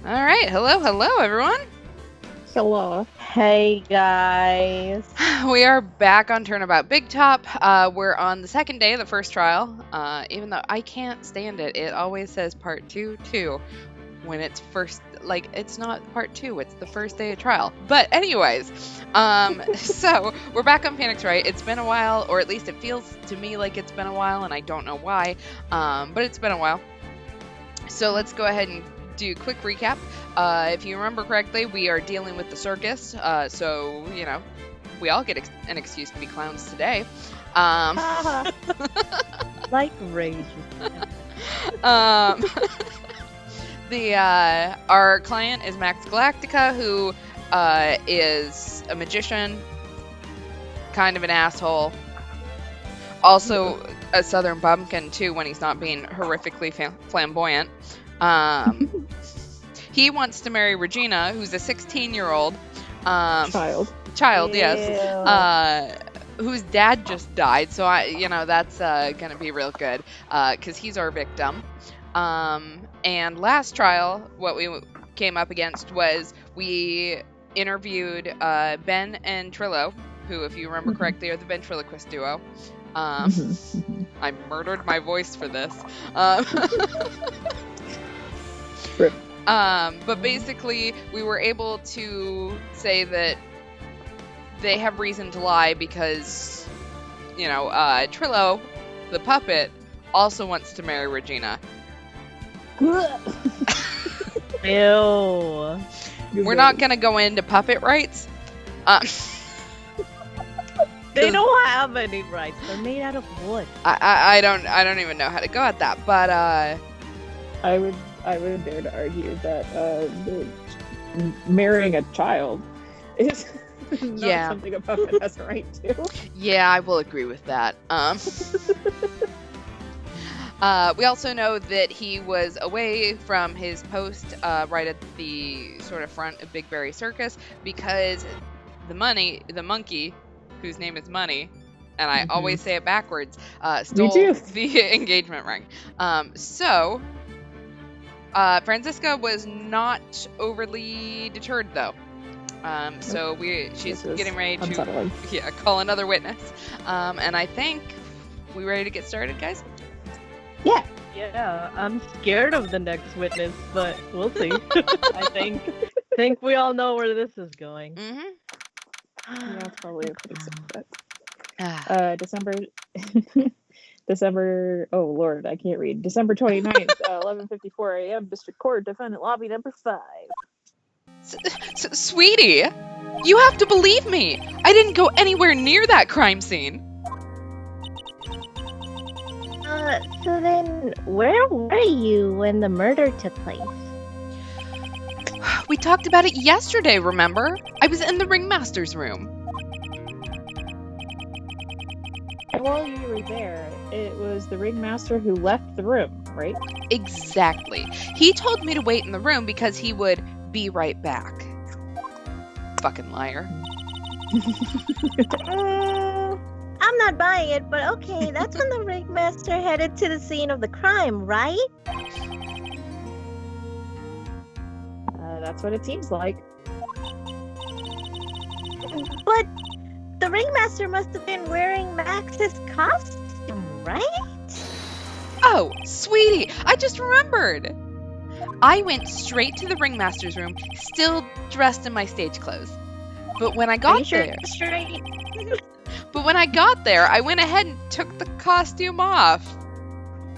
All right, hello everyone. Hello. Hey guys. We are back on Turnabout Big Top. We're on the second day of the first trial. Even though I can't stand it, it always says part 2 when it's first. Like it's not part 2; it's the first day of trial. But anyways, so we're back on Phoenix Wright. It's been a while, or at least it feels to me like it's been a while, and I don't know why. But it's been a while. So let's go ahead and do a quick recap. If you remember correctly, we are dealing with the circus, so, you know, we all get an excuse to be clowns today. Like rage. Our client is Max Galactica, who is a magician, kind of an asshole. Also a southern bumpkin, too, when he's not being horrifically flamboyant. He wants to marry Regina, who's a 16-year-old child, Ew. yes, whose dad just died. So that's gonna be real good, because he's our victim. And last trial, what we came up against was we interviewed Ben and Trillo, who, if you remember correctly, are the ventriloquist duo. I murdered my voice for this. But basically, we were able to say that they have reason to lie because, Trillo, the puppet, also wants to marry Regina. Ew. We're not gonna go into puppet rights. They don't have any rights. They're made out of wood. I don't even know how to go at that, but I would dare to argue that marrying a child is not something a puppet has a right to. Yeah, I will agree with that. We also know that he was away from his post right at the sort of front of Big Berry Circus because the monkey, whose name is Money, and I always say it backwards, stole the engagement ring. So Franziska was not overly deterred, though. So she's getting ready to call another witness. And I think we ready to get started, guys? Yeah, I'm scared of the next witness, but we'll see. I think we all know where this is going. Mm-hmm. Yeah, it's probably a pretty simple bet. December, oh Lord, I can't read. December 29th, 11:54 a.m. District Court, Defendant Lobby number 5. Sweetie, you have to believe me. I didn't go anywhere near that crime scene. So then, where were you when the murder took place? We talked about it yesterday, remember? I was in the ringmaster's room. And while you were there, it was the ringmaster who left the room, right? Exactly. He told me to wait in the room because he would be right back. Fucking liar. I'm not buying it, but okay, that's when the ringmaster headed to the scene of the crime, right? That's what it seems like. But the ringmaster must have been wearing Max's costume, right? Oh, sweetie, I just remembered. I went straight to the ringmaster's room, still dressed in my stage clothes. But when I got there, I went ahead and took the costume off.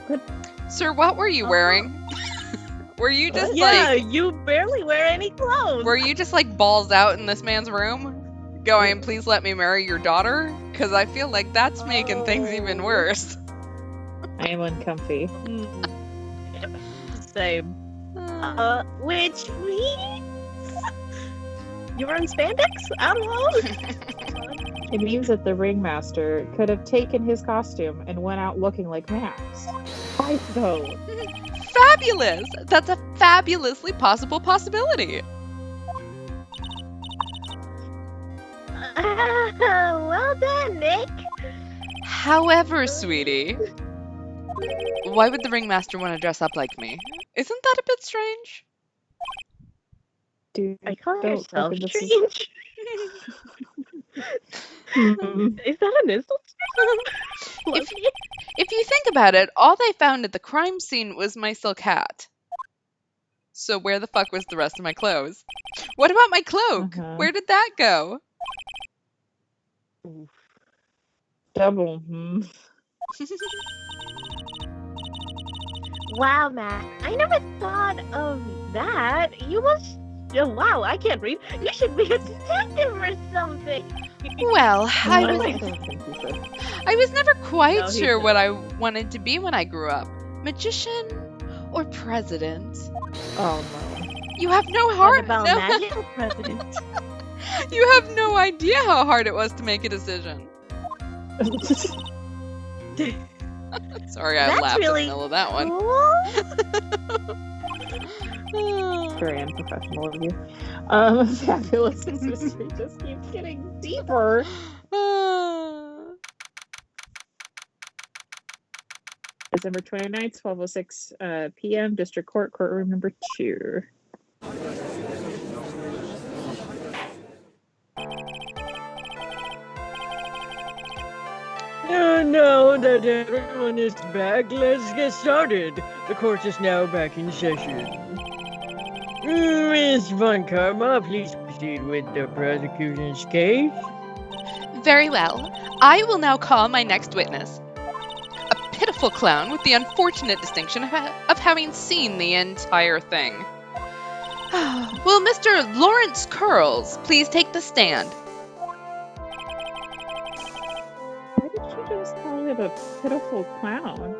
What? Sir, what were you wearing? Were you just you barely wear any clothes. Were you just like balls out in this man's room, going, "Please let me marry your daughter"? Because I feel like that's making things even worse. I am uncomfy. Same. Which means You were in spandex? I don't know. It means that the ringmaster could have taken his costume and went out looking like Max. Why though? Fabulous! That's a fabulously possible possibility. Well done, Nick. However, sweetie, why would the ringmaster want to dress up like me? Isn't that a bit strange? Dude, I call don't yourself reckon this is- strange. Is that an insult? If, if you think about it, all they found at the crime scene was my silk hat. So where the fuck was the rest of my clothes? What about my cloak? Uh-huh. Where did that go? Double. Wow, Matt. I never thought of that. You must. Oh, wow, I can't read. You should be a detective or something. Well, I No, was I don't think you should. I was never quite No, he sure said- what I wanted to be when I grew up. Magician or president? Oh You have no What heart. about No, magical president? you have no idea how hard it was to make a decision. no. Sorry, I That's laughed really in the middle of that one. Cool. Very unprofessional of you. Fabulous mystery just keeps getting deeper. December 29th, 12:06 p.m. District Court, courtroom number 2. Now that everyone is back, let's get started. The court is now back in session. Miss Von Karma, please proceed with the prosecution's case. Very well. I will now call my next witness. A pitiful clown with the unfortunate distinction of having seen the entire thing. Will Mr. Lawrence Curls please take the stand? Why did you just call it a pitiful clown?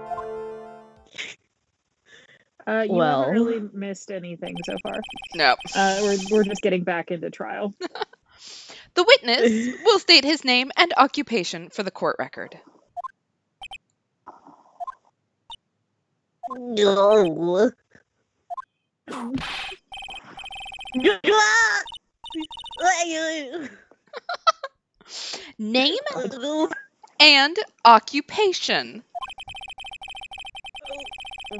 You Well. haven't really missed anything so far. No. We're just getting back into trial. The witness will state his name and occupation for the court record. No. Name and occupation.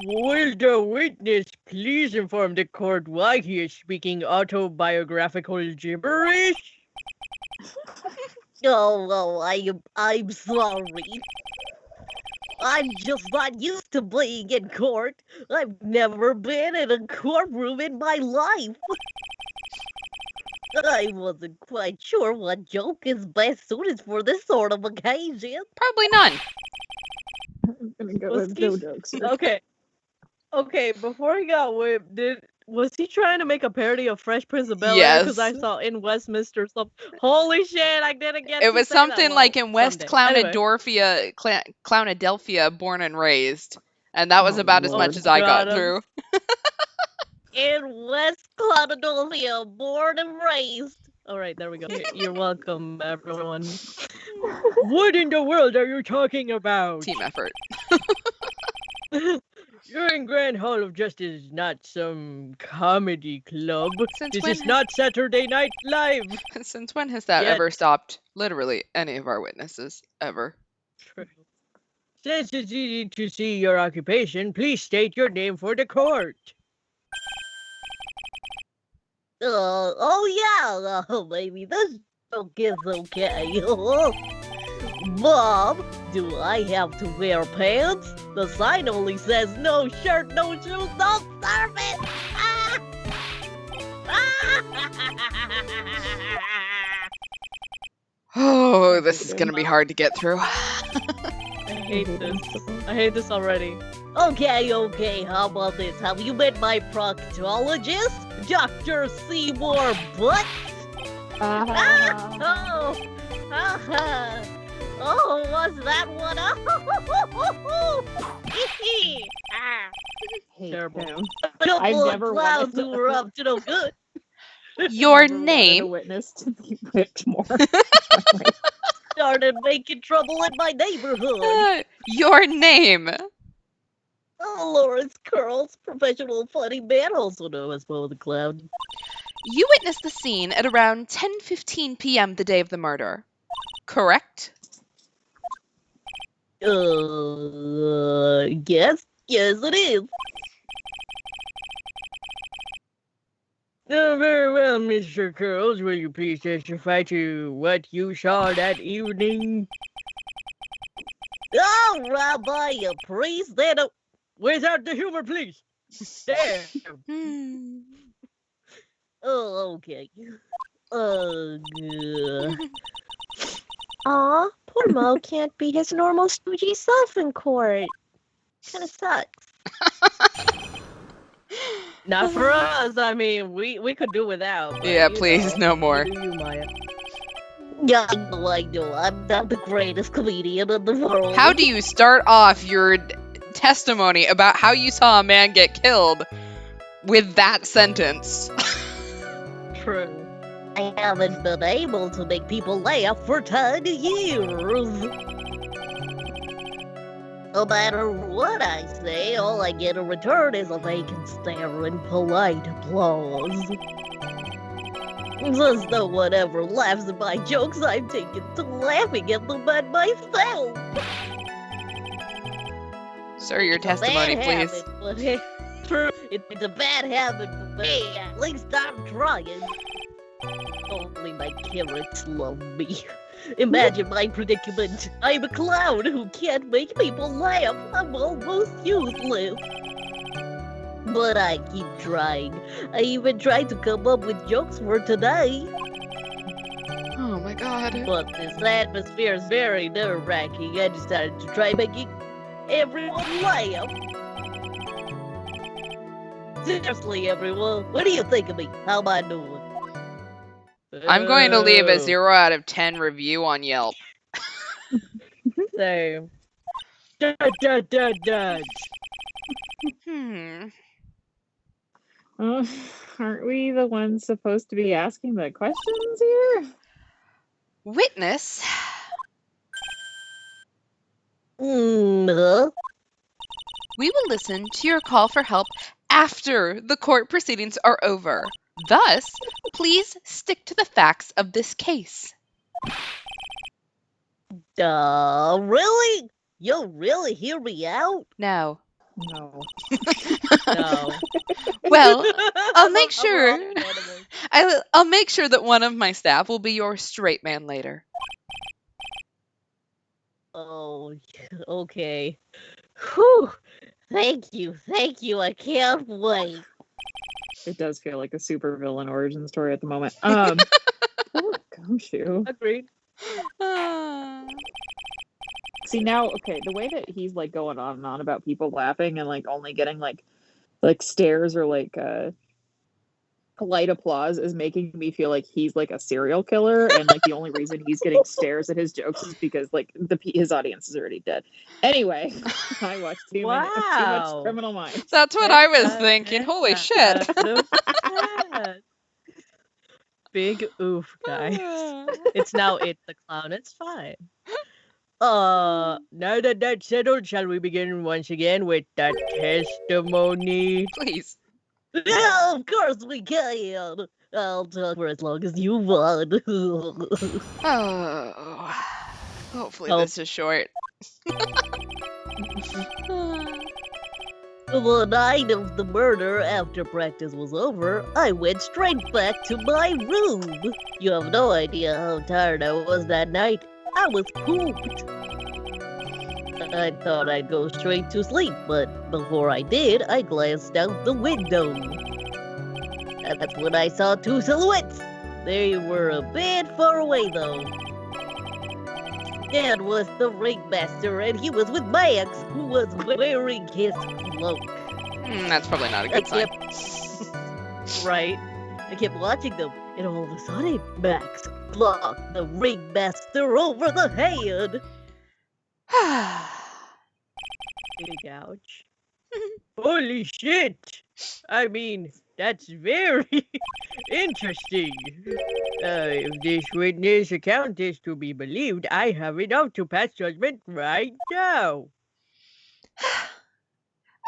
Will the witness please inform the court why he is speaking autobiographical gibberish? Oh, I'm sorry. I'm just not used to being in court. I've never been in a courtroom in my life. I wasn't quite sure what joke is best suited for this sort of occasion. Probably none. I'm gonna go Was with he- no jokes. here. Okay, before he got whipped, was he trying to make a parody of Fresh Prince of Bel-Air? Yes. Because I saw in Westminster something. Holy shit, I didn't get It to was say that. something Well, like in West someday. Anyway. Clownadelphia, born and raised. And that was Oh, about as Lord. much as I got God, through. In West Clonadolia, born and raised. All right, there we go. You're welcome, everyone. What in the world are you talking about? Team effort. You're in Grand Hall of Justice, not some comedy club. Since This when is not Saturday Night Live. Since when has that Yet. ever stopped literally any of our witnesses? Ever. Since it's easy to see your occupation, please state your name for the court. Maybe this joke is okay. Mom, do I have to wear pants? The sign only says no shirt, no shoes, no service. Oh, this is gonna be hard to get through. I hate this. I hate this already. Okay, how about this? Have you met my proctologist, Dr. Seymour Butt? Oh, was that one? Hate Terrible. him. Couple I've of never clowns wanted- who were up to no good. Your Never wanted a name. witness to be whipped more. Started making trouble in my neighborhood. Your name. Oh, Lawrence Curls, professional funny man, also known as Bo the Clown. You witnessed the scene at around 10:15 p.m. the day of the murder. Correct? Yes, it is. Very well, Mr. Curls, will you please testify to what you saw that evening? Oh, Rabbi, a priest, and a... Without the humor, please. There. Hmm. Oh, okay. Ugh. Aw, poor Mo can't be his normal stoogey self in court. Kinda sucks. Not for us. I mean, we could do without. But, Yeah, you please, know, no more. you do you, Maya. Yeah, I know. I'm not the greatest comedian in the world. How do you start off your testimony about how you saw a man get killed with that sentence? True. I haven't been able to make people laugh for 10 years. No matter what I say, all I get in return is a vacant stare and polite applause. Since no one ever laughs at my jokes, I've taken to laughing at them at myself. Sir, your testimony, Bad please. habit, but true, it's a bad habit for me. At least I'm trying. Only my carrots love me. Imagine my predicament. I'm a clown who can't make people laugh. I'm almost useless. But I keep trying. I even tried to come up with jokes for today. Oh my god. But this atmosphere is very nerve-wracking. I decided to try making everyone laugh. Seriously, everyone, what do you think of me? How am I doing? I'm going to leave a Oh, 0 out of 10 review on Yelp. Same. Dud. Hmm. Aren't we the ones supposed to be asking the questions here? Witness. Huh? We will listen to your call for help after the court proceedings are over. Thus, please stick to the facts of this case. Really? You'll really hear me out? No. No. No. Well, I'll make I'm sure. off animals. I'll make sure that one of my staff will be your straight man later. Oh, okay. Whew. Thank you. I can't wait. It does feel like a supervillain origin story at the moment. Poor Gumshoe. Agreed. Ah. See now, okay, the way that he's like going on and on about people laughing and like only getting like stares or like polite applause is making me feel like he's like a serial killer, and like the only reason he's getting stares at his jokes is because like his audience is already dead. Anyway, I watched too much Wow. Criminal Minds. That's what I was thinking. Holy shit. Big oof, guys. Ah. It's now It the Clown. It's fine. Now that that's settled, shall we begin once again with that testimony? Please. Yeah, of course we can. I'll talk for as long as you want. Oh. Hopefully Oh. this is short. The night of the murder, after practice was over, I went straight back to my room. You have no idea how tired I was that night. I was pooped. I thought I'd go straight to sleep, but before I did, I glanced out the window. And that's when I saw two silhouettes. They were a bit far away, though. Dad was the ringmaster, and he was with Max, who was wearing his cloak. That's probably not a I good sign. Right. I kept watching them, and all of a sudden, Max clocked the ringmaster over the head. Big ouch. Holy shit! I mean, that's very interesting. If this witness account is to be believed, I have enough to pass judgment right now.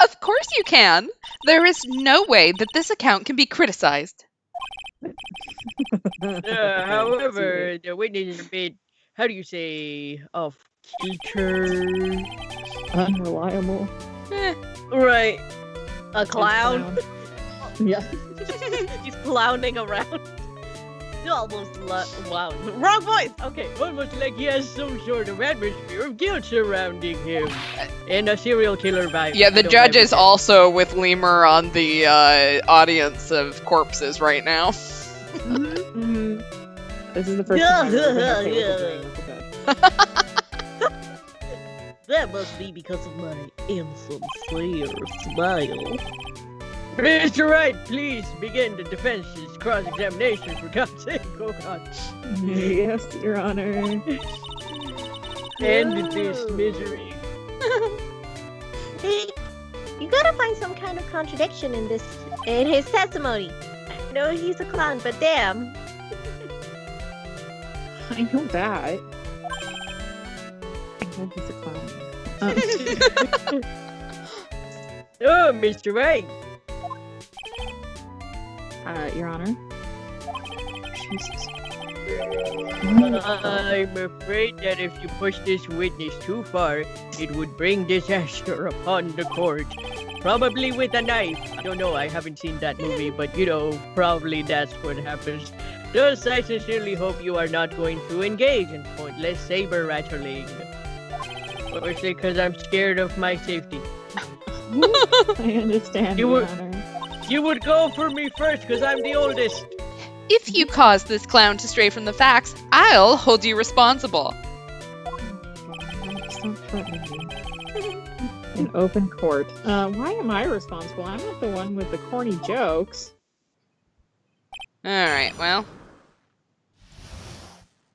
Of course you can. There is no way that this account can be criticized. However, the witness is a bit, how do you say, off kilter? Unreliable. Right. A clown. Yeah. He's clowning around. Almost wow. Wrong voice! Okay, almost like he has some sort of atmosphere of guilt surrounding him. And a serial killer vibe. Yeah, I the don't judge like is it. also with Lemur on the audience of corpses right now. Mhm. This is the first time I've ever been okay with a dream with the bed. That must be because of my insincere smile. Mr. Wright, please begin the defense's cross-examination for God's sake. Oh God. Yes, Your Honor. End this misery. Hey, you gotta find some kind of contradiction in his testimony. I know he's a clown, but damn. I know that. I know he's a clown. Oh, Mr. Wright. Your Honor. Jesus. I'm afraid that if you push this witness too far, it would bring disaster upon the court. Probably with a knife. I don't know, I haven't seen that movie, but you know, probably that's what happens. Thus, I sincerely hope you are not going to engage in pointless saber rattling. Mostly because I'm scared of my safety. I understand, You Your would- Honor. You would go for me first because I'm the oldest. If you cause this clown to stray from the facts, I'll hold you responsible. Stop threatening me. In open court. Why am I responsible? I'm not the one with the corny jokes. Alright, well.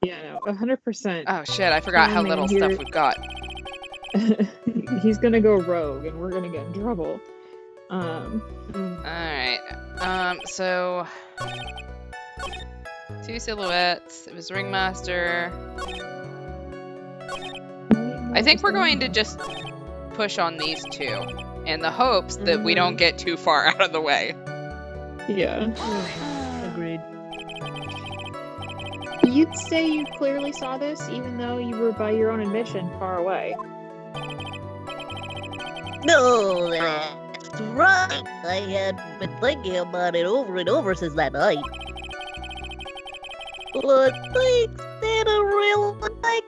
Yeah, no, 100%. Oh shit, I forgot how Oh, man, little here- stuff we've got. He's gonna go rogue, and we're gonna get in trouble. Alright. So 2 silhouettes. It was Ringmaster. I think we're going to just push on these 2 in the hopes that we don't get too far out of the way. Yeah. Agreed. You'd say you clearly saw this, even though you were, by your own admission, far away. No, that's right. I had been thinking about it over and over since that night. But things didn't really make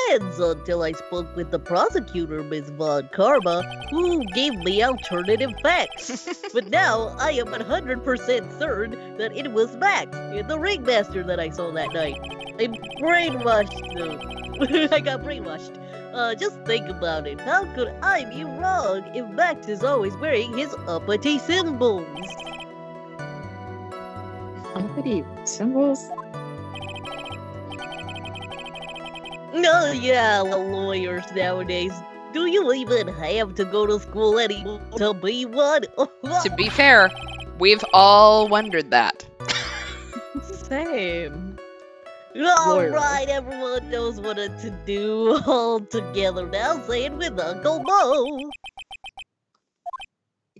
sense until I spoke with the prosecutor, Miss Von Karma, who gave me alternative facts. But now I am 100% certain that it was Max, the ringmaster that I saw that night. I'm brainwashed, though. I got brainwashed. Just think about it. How could I be wrong if Max is always wearing his uppity symbols? Uppity symbols? Oh yeah, lawyers nowadays. Do you even have to go to school anymore to be one? To be fair, we've all wondered that. Same. Lawyer. Alright, everyone knows what to do all together now. Say it with Uncle Mo.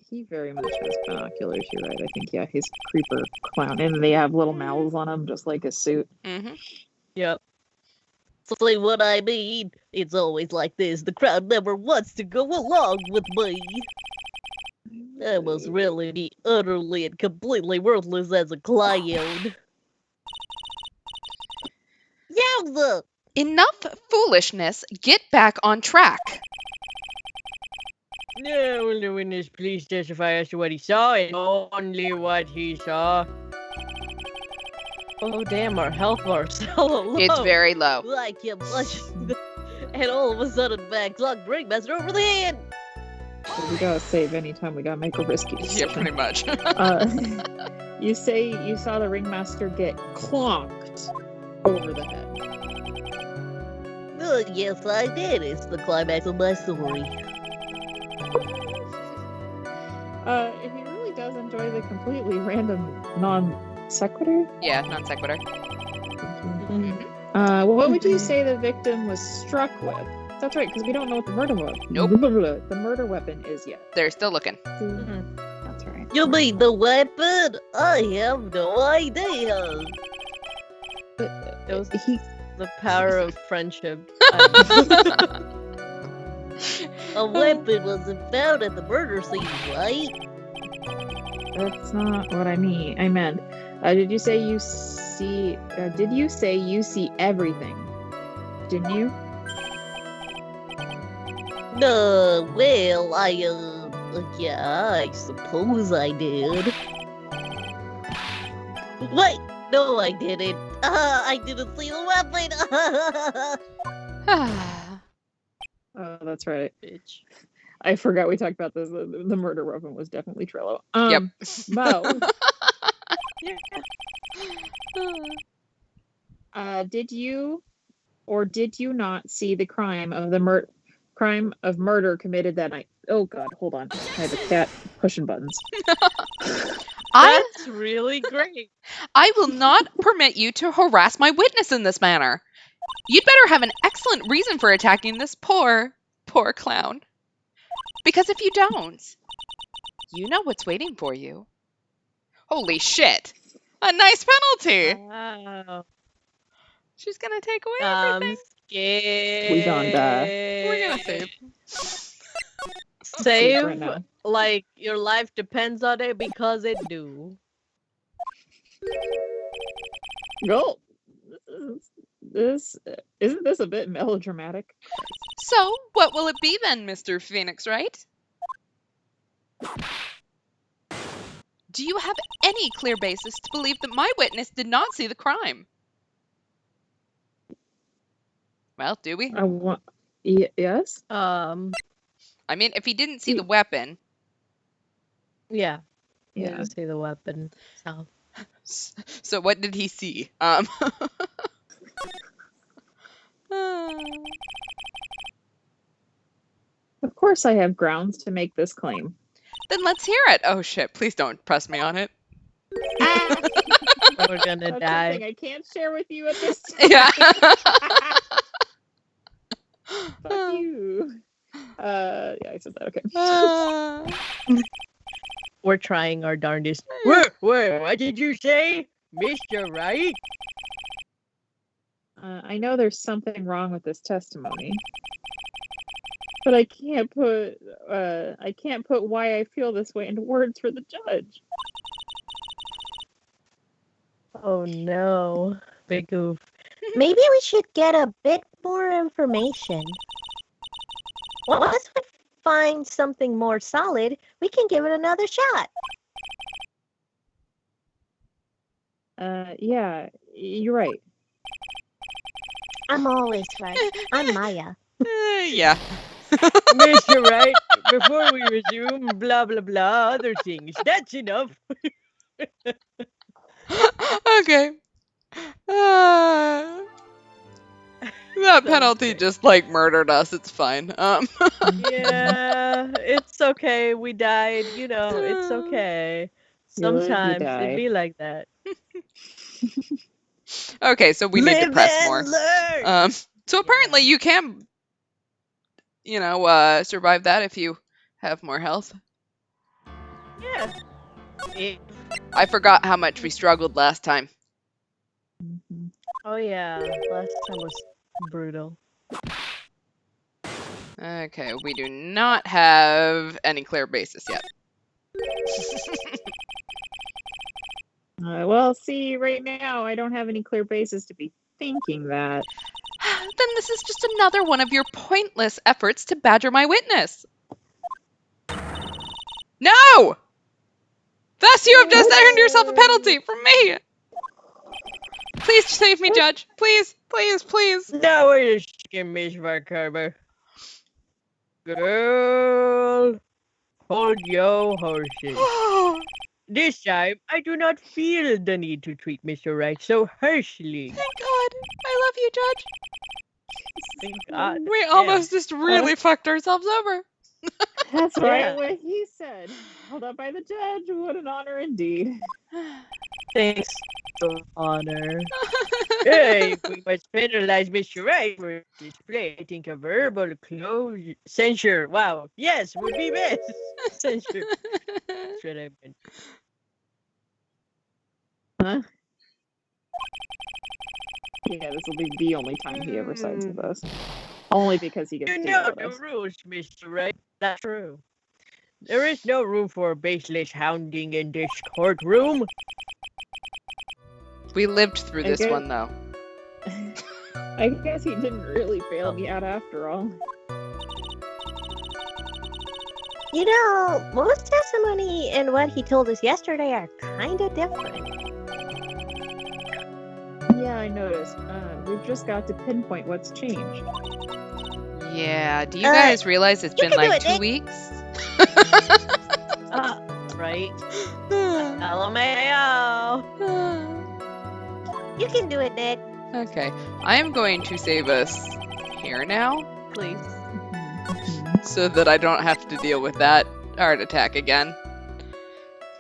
He very much has binoculars, you're right. I think, yeah, he's a creeper clown. And they have little mouths on them, just like his suit. Mm-hmm. Yep. See what I mean? It's always like this. The crowd never wants to go along with me. I must really be utterly and completely worthless as a client. Yowza! Enough foolishness. Get back on track. No, will the witness please testify as to what he saw and only what he saw? Oh damn, our health bar so low. It's very low. I kept blushing, and all of a sudden, Max locked Ringmaster over the head. So we gotta save any time we gotta make a risky Yeah, decision. pretty much. You say you saw the ringmaster get clonked over the head. Yes, I did. It's the climax of my story. If he really does enjoy the completely random non sequitur, Yeah, non sequitur. what would you say the victim was struck with? That's right, because we don't know what the murder weapon. Nope. The murder weapon is yet. They're still looking. That's right. You mean the weapon? I have no idea. It was He the power of friendship. A weapon wasn't found at the murder scene, right? That's not what I mean. I meant, did you say you see. Did you say you see everything? Didn't you? No, well, yeah, I suppose I did. Wait, no, I didn't. I didn't see the weapon. Oh, that's right. Bitch. I forgot we talked about this. The murder weapon was definitely Trello. Yep. Mo, Yeah. did you or did you not see the crime of murder committed that night? Oh God, hold on. I have a cat pushing buttons. That's really great. I will not permit you to harass my witness in this manner. You'd better have an excellent reason for attacking this poor clown. Because if you don't, you know what's waiting for you. Holy shit! A nice penalty! Wow. She's gonna take away I'm everything. scared. We gonna die. We're gonna save. Save, right now. like your life depends on it because it do. Go. This isn't this a bit melodramatic? So, what will it be then, Mr. Phoenix Wright? Do you have any clear basis to believe that my witness did not see the crime? Well, do we? I want. Yes. I mean, if he didn't see the weapon. Yeah. Yeah. Didn't see the weapon. So what did he see? Of course, I have grounds to make this claim. Then let's hear it. Oh shit! Please don't press me on it. We're gonna That's die. something I can't share with you at this time. Yeah. Fuck you. Yeah, I said that. Okay. We're trying our darndest. Where? What did you say, Mr. Wright? I know there's something wrong with this testimony, but I can't put why I feel this way into words for the judge. Oh no, big goof. Maybe we should get a bit more information. Once we find something more solid, we can give it another shot. Yeah, you're right. I'm always right. I'm Maya. Yeah. Mr. Wright, before we resume, blah blah blah, other things. That's enough. Okay. That penalty just like murdered us. It's fine. Yeah, it's okay. We died. You know, it's okay. You live, you Sometimes die. it'd be like that. Okay, so we need to Live press and more. learn. So apparently you can, survive that if you have more health. Yeah. I forgot how much we struggled last time. Mhm. Oh yeah, last time was brutal. Okay, we do not have any clear basis yet. Well, see, right now I don't have any clear basis to be thinking that. Then this is just another one of your pointless efforts to badger my witness. No! Thus you have just earned yourself a penalty from me! Please save me, Judge. Please, please, please. Now wait a second, Miss Varkarber. Girl, hold your horses. This time, I do not feel the need to treat Mr. Wright so harshly. Thank God. I love you, Judge. Thank God. We almost just really fucked ourselves over. That's right, Yeah. what he said. Held up by the judge. What an honor indeed. Thanks, Your Honor. Hey, we must penalize Mr. Wright for display. I think a verbal censure. Wow. Yes, would be best. Censure. That's what I meant. Huh? Yeah, this will be the only time he ever sides with us. Only because he gets You to know yell the at us. rules, Mr. Wright. That's true. There is no room for baseless hounding in this courtroom. We lived through I this guess- one, though. I guess he didn't really fail me out after all. You know, most testimony and what he told us yesterday are kind of different. Yeah, I noticed. We've just got to pinpoint what's changed. Yeah, do you guys realize it's you been can do like it, 2 Nick. weeks? Right? LMAO. You can do it, Nick. Okay, I am going to save us here now Please. so that I don't have to deal with that heart attack again.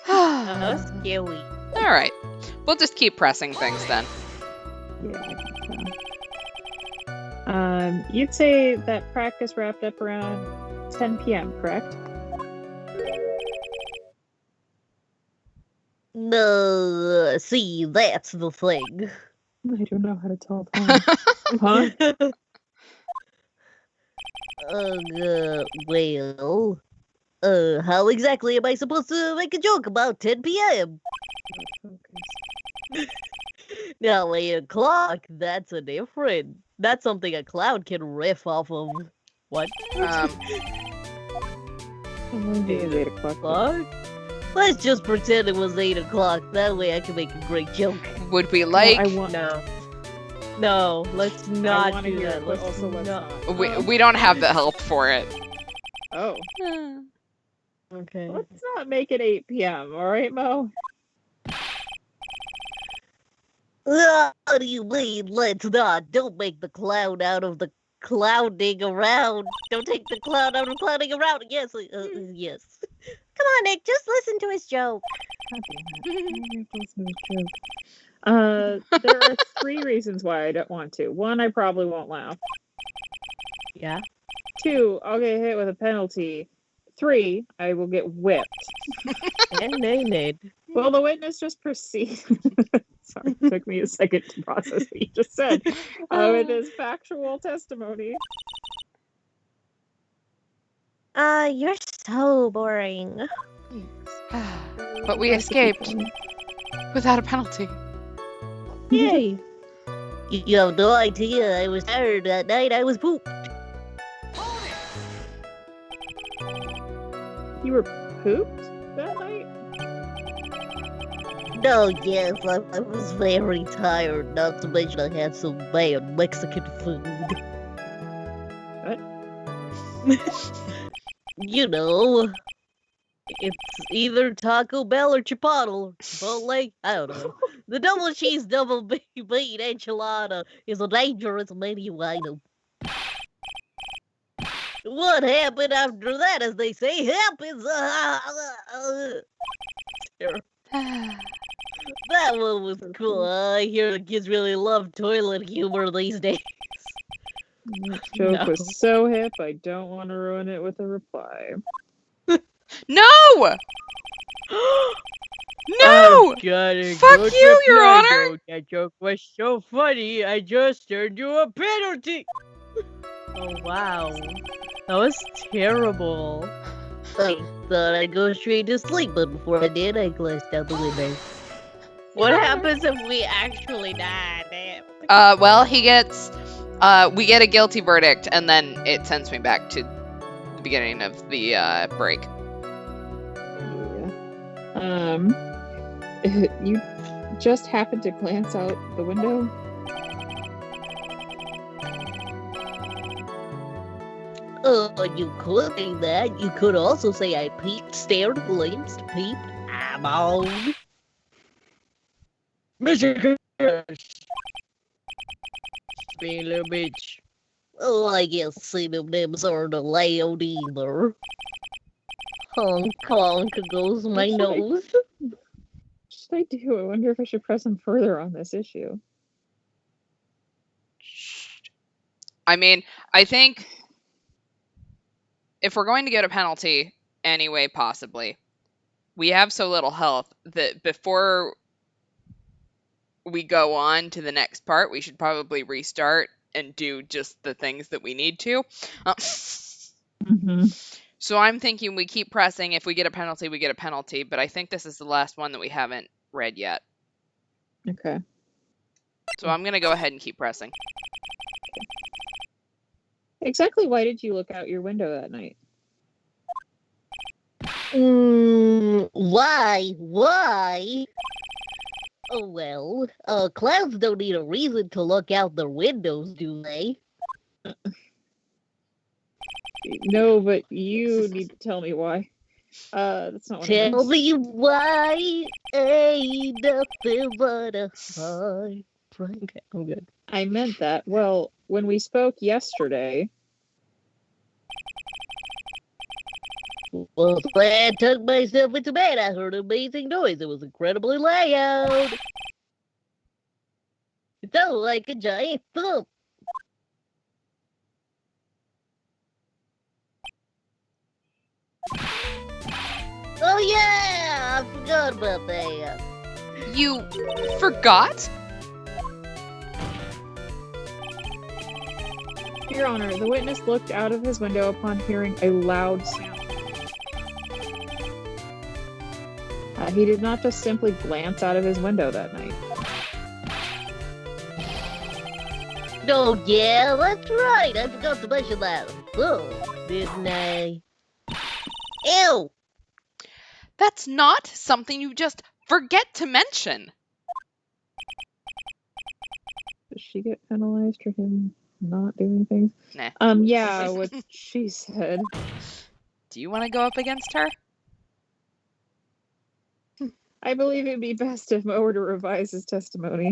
Scary. Alright, we'll just keep pressing things then. Yeah, I think so. You'd say that practice wrapped up around 10 p.m., correct? No, see, that's the thing. I don't know how to tell time. Huh? Well, how exactly am I supposed to make a joke about 10 p.m.? Now, 8 o'clock, that's something a clown can riff off of. What? Maybe it's 8 o'clock. What? Let's just pretend it was 8 o'clock. That way I can make a great joke. Would we Well, like... I want. No. No, let's I not want to do hear that. it, but Let's also let's not. not. we don't have the help for it. Oh, Okay. let's not make it 8 p.m. All right, Mo. What do you mean, let's not? Don't make the clown out of the clowning around. Don't take the clown out of clowning around. Yes, yes. Come on, Nick. Just listen to his joke. There are 3 reasons why I don't want to. 1, I probably won't laugh. Yeah. 2, I'll get hit with a penalty. 3, I will get whipped. And nay. Will the witness just proceed? Sorry, it took me a second to process what you just said. It is factual testimony. You're so boring. But we escaped without a penalty. Yay! You have no idea. I was tired that night. I was pooped. You were pooped that night? No, yes, I was very tired. Not to mention I had some bad Mexican food. What? You know, it's either Taco Bell or Chipotle. Chipotle? I don't know. The double cheese double bean enchilada is a dangerous menu item. What happened after that, as they say, happens. That one was cool. I hear the kids really love toilet humor these days. That joke No. was so hip, I don't want to ruin it with a reply. No! No! I've got a Fuck good you, Your reply, Honor! though. That joke was so funny, I just turned you a penalty! Oh, wow. That was terrible. I thought I'd go straight to sleep, but before I did, I glanced out the window. What happens if we actually die? Damn. Well, he gets... we get a guilty verdict, and then it sends me back to the beginning of the break. Yeah. You just happened to glance out the window? You could say that. You could also say I peeped, stared, glanced, peeped. I'm on. Mr. Being a little bitch. Oh, I guess synonyms aren't allowed either. Honk, honk goes my What should I- nose. What should I do? I wonder if I should press him further on this issue. I mean, I think if we're going to get a penalty anyway, possibly, we have so little health that before we go on to the next part, we should probably restart and do just the things that we need to. Mm-hmm. So I'm thinking we keep pressing. If we get a penalty, we get a penalty. But I think this is the last one that we haven't read yet. Okay. So I'm gonna go ahead and keep pressing. Exactly why did you look out your window that night? Why? Why? Oh, well, clowns don't need a reason to look out their windows, do they? No, but you need to tell me why. That's not what I Tell meant. me why ain't nothing but a heart. Okay, I'm good. I meant that. Well, when we spoke yesterday, Well, I tucked myself into bed. I heard an amazing noise. It was incredibly loud. It sounded like a giant thump. Oh yeah, I forgot about that. You forgot? Your Honor, the witness looked out of his window upon hearing a loud sound. He did not just simply glance out of his window that night. Oh yeah, that's right. I forgot to mention that. Oh, didn't I? Ew! That's not something you just forget to mention. Does she get penalized for him not doing things? Nah. Yeah, what she said. Do you want to go up against her? I believe it'd be best if Mo were to revise his testimony.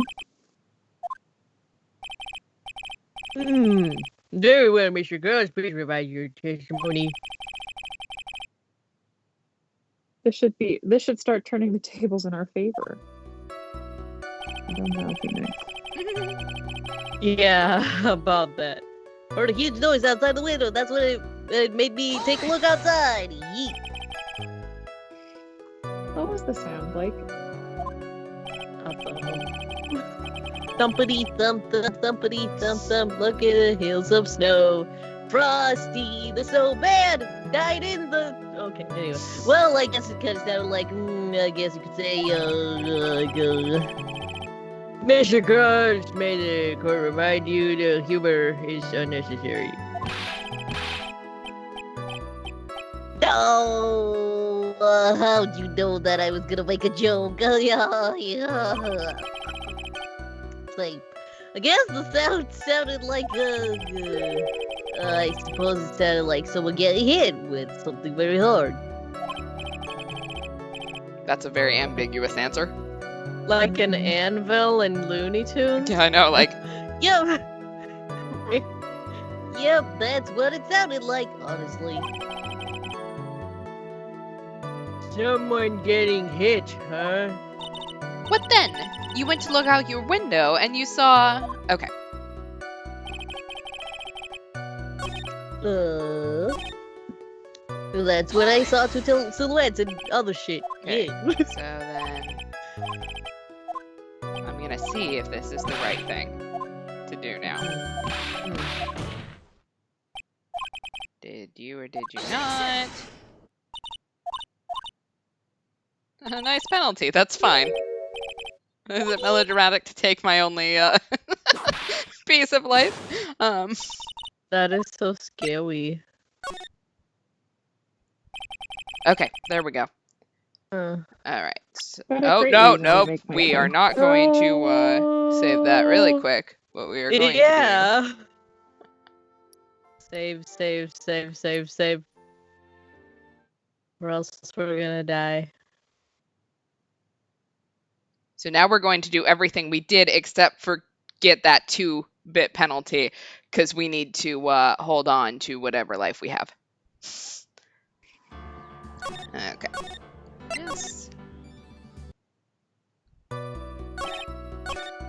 Very well, Mr. Girls. Please revise your testimony. This should start turning the tables in our favor. I don't know if you know. Yeah, about that. Heard a huge noise outside the window. That's what it made me take a look outside. Yeet. What was the sound like? Thumpity thump thump thumpity thump thump. Look at the hills of snow. Frosty the snowman died in the. Okay, anyway. Well, I guess it kind of sounded like. I guess you could say. Mr. Girls, may the court remind you the humor is unnecessary. No! How'd you know that I was gonna make a joke? Yeah. Like, I guess the sound sounded like I suppose it sounded like someone getting hit with something very hard. That's a very ambiguous answer. Like an anvil in Looney Tunes? Yeah, I know, like, Yep. Yep, that's what it sounded like, honestly. Someone getting hit, huh? what then? You went to look out your window and you saw... Okay. That's when I saw two silhouettes and other shit. Okay. Yeah. So then... I'm gonna see if this is the right thing to do now. Did you or did you not? A nice penalty, that's fine. Is it melodramatic to take my only piece of life? That is so scary. Okay, there we go. Uh, Alright. So, What a oh, great no, reason to nope. make my We are day. not going to save that really quick. What we are going to yeah. Save. Or else we're gonna die. So now we're going to do everything we did except for get that 2-bit penalty because we need to hold on to whatever life we have. Okay. Yes.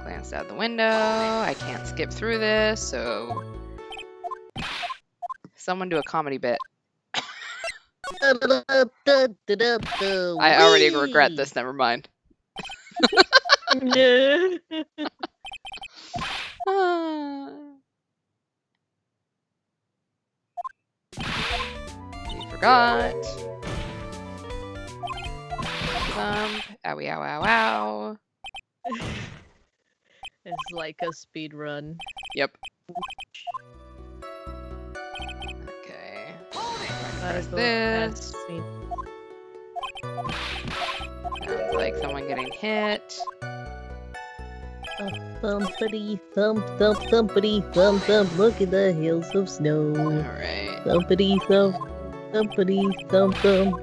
Glance out the window. I can't skip through this, so someone do a comedy bit. I already regret this. Never mind. Yeah. We forgot. Thump. Owie, ow, ow, ow. It's like a speed run. Yep. Okay. Press this. Sounds like someone getting hit. Thumpity thump thump thumpity thump thump. Look at the hills of snow. Alright. Thumpity thump thumpity thump thump.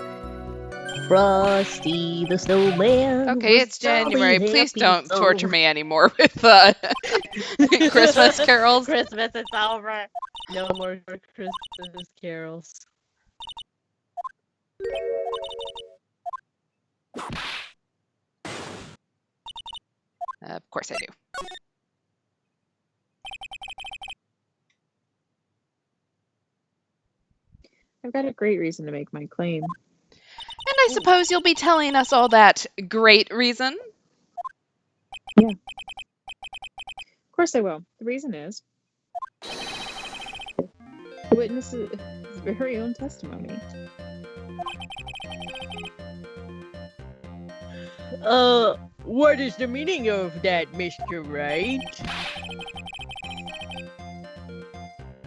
Frosty the snowman. Okay, was it's January. jolly Please happy, don't so- torture me anymore with Christmas carols. Christmas is over. No more Christmas carols. Of course I do. I've got a great reason to make my claim. And I suppose you'll be telling us all that great reason. Of course I will. The reason is the witness's very own testimony. What is the meaning of that, Mr. Wright?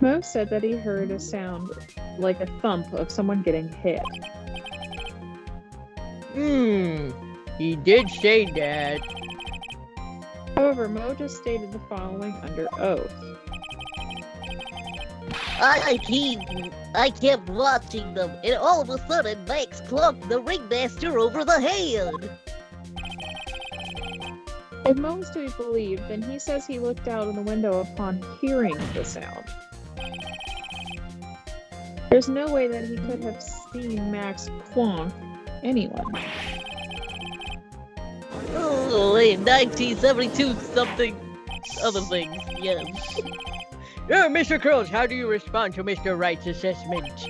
Mo said that he heard a sound like a thump of someone getting hit. He did say that. However, Mo just stated the following under oath. I kept watching them, and all of a sudden Max clunked the ringmaster over the head. If Mo is to be believed, then he says he looked out of the window upon hearing the sound. There's no way that he could have seen Max clonk anyone. Oh, in 1972 something other things, yes. Mr. Curls, how do you respond to Mr. Wright's assessment?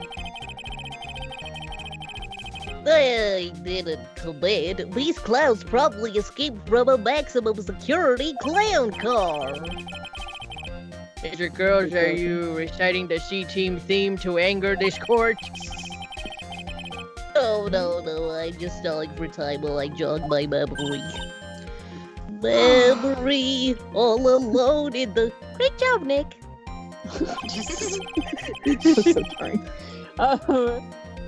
I didn't comment. These clowns probably escaped from a maximum security clown car. Mr. Curls, are you reciting the C-Team theme to anger this court? Oh, no, I'm just stalling for time while I jog my memory. Memory, all alone in the... Great job, Nick. So sorry.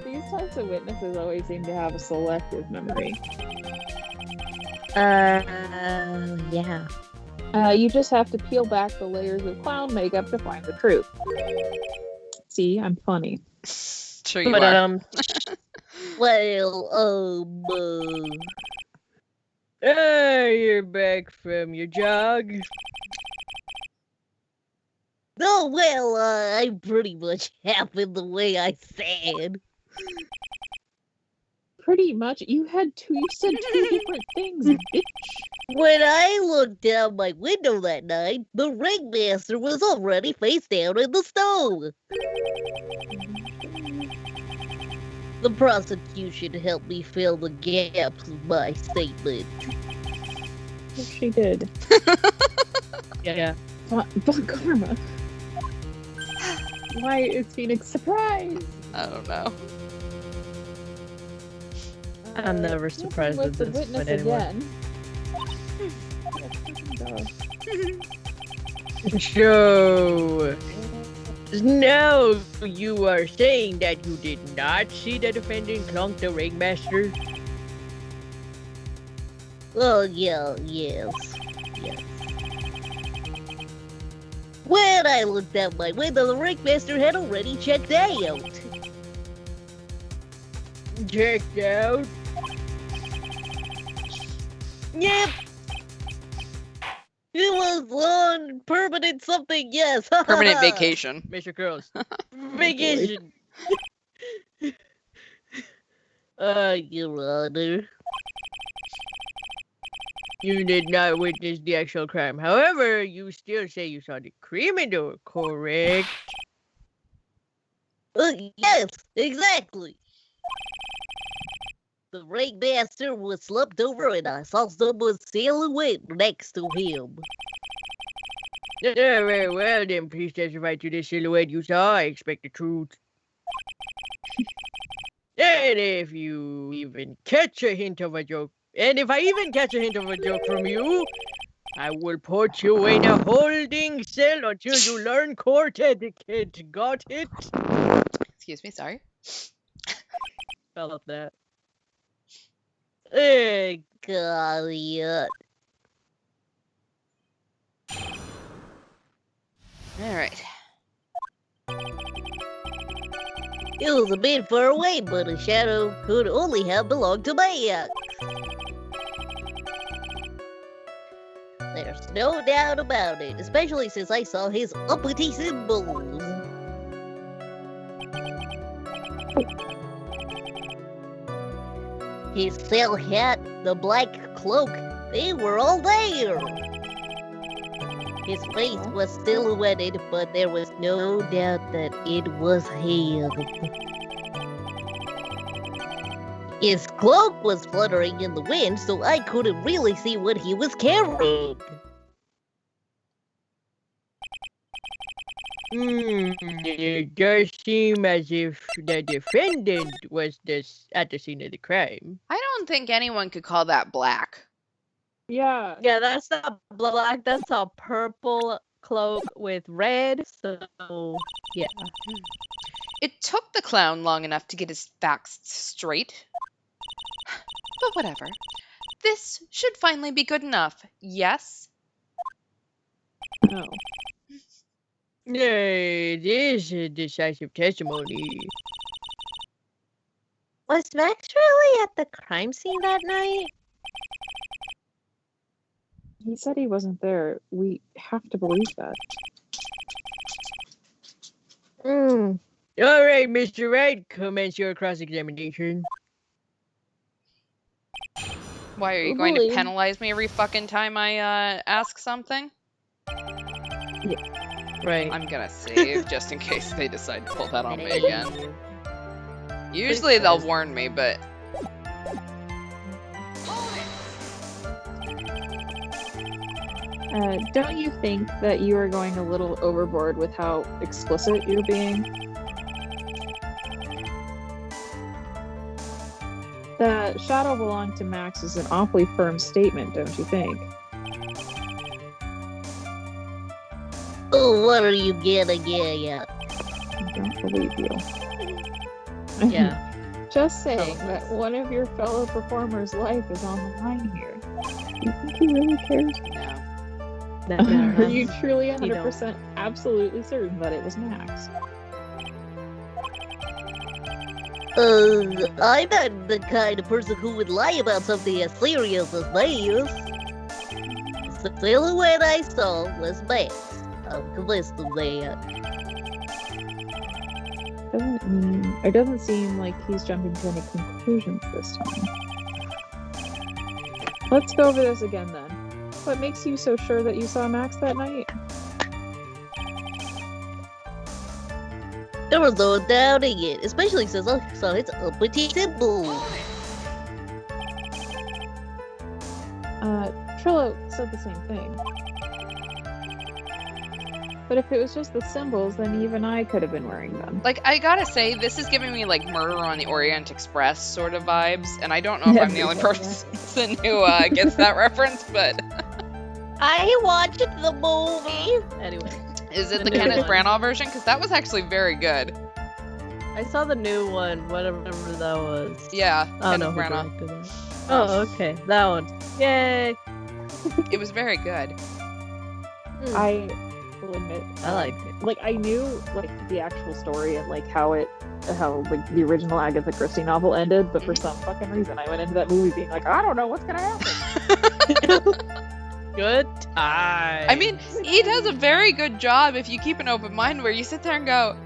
These types of witnesses always seem to have a selective memory. Yeah. You just have to peel back the layers of clown makeup to find the truth. See, I'm funny. Sure you But, are. Well, you're back from your jog. oh, well, I'm pretty much happened the way I said. Pretty much. You said two different things, bitch. When I looked down my window that night, the ringmaster was already face down in the snow. The prosecution helped me fill the gaps of my statement. Yes, she did. Yeah. But karma. Why is Phoenix surprised? I don't know. I'm never Nothing surprised with with the this witness one anymore. Again. So, now you are saying that you did not see the defendant clunk the ringmaster? Oh, yes. When I looked out my window, the ringmaster had already checked out. Checked out? Yep. It was on permanent something, yes. Permanent vacation. Mr. Curls. Vacation. Your Honor. You did not witness the actual crime. However, you still say you saw the criminal, correct? Yes, exactly. The ringmaster was slumped over and I saw someone's silhouette next to him. Very well, then please testify to the silhouette you saw. I expect the truth. And if you even catch a hint of a joke, and if I even catch a hint of a joke from you, I will put you in a holding cell until you learn court etiquette. Got it? Excuse me, sorry. Felt that. Got it. Alright. It was a bit far away, but a shadow could only have belonged to Max. There's no doubt about it, especially since I saw his uppity symbols. His cell hat, the black cloak, they were all there. His face was silhouetted, but there was no doubt that it was him. His cloak was fluttering in the wind, so I couldn't really see what he was carrying. It does seem as if the defendant was at the scene of the crime. I don't think anyone could call that black. Yeah. Yeah, that's not black. That's a purple cloak with red. So, yeah. It took the clown long enough to get his facts straight. But whatever. This should finally be good enough, yes? No. Yay, this is decisive testimony. Was Max really at the crime scene that night? He said he wasn't there. We have to believe that. Hmm. All right, Mr. Wright, commence your cross-examination. Why are you going to penalize me every fucking time I ask something? Right. I'm gonna save just in case they decide to pull that on me again. Usually they'll warn me, but Don't you think that you are going a little overboard with how explicit you're being? The shadow belonged to Max is an awfully firm statement, don't you think? Oh, what are you getting at? I don't believe you. Yeah. Just saying that one of your fellow performers' life is on the line here. Do you think he really cares? no. Are you truly 100% absolutely certain that it was Max? I'm not the kind of person who would lie about something as serious as this. The silhouette I saw was Max. I'm convinced of that. It doesn't seem like he's jumping to any conclusions this time. Let's go over this again then. What makes you so sure that you saw Max that night? There was no doubting it, especially since I saw its uppity symbol. Trillo said the same thing. But if it was just the symbols, then even I could have been wearing them. Like, I gotta say, this is giving me, like, Murder on the Orient Express sort of vibes, and I don't know if I'm the only person who gets that reference, but... I watched the movie. Anyway. Is it the new Kenneth one. Branagh version? Because that was actually very good. I saw the new one, whatever that was. Yeah, I don't know Kenneth who Branagh. directed that. Oh, okay. That one. Yay! It was very good. I will admit, I liked it. like I knew like the actual story and like how like the original Agatha Christie novel ended, but for some fucking reason I went into that movie being like, I don't know what's gonna happen. Good time. I mean, he does a very good job if you keep an open mind where you sit there and go,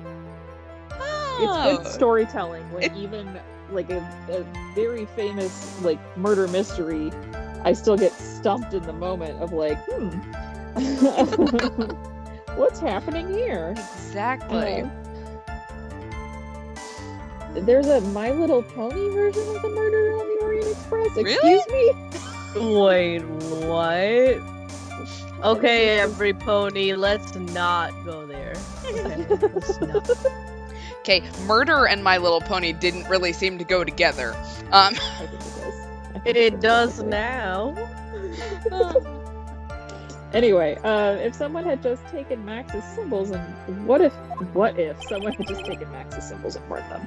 It's oh. good storytelling when It- even like a very famous like murder mystery, I still get stumped in the moment of like, what's happening here? Exactly. There's a My Little Pony version of the Murder on the Orient Express. Really? Excuse me? Wait, what? Okay, every pony, let's not go there. Okay, let's not. Okay, Murder and My Little Pony didn't really seem to go together. I think it does. I think It does now. Anyway, if someone had just taken Max's symbols, and what if someone had just taken Max's symbols and burned them?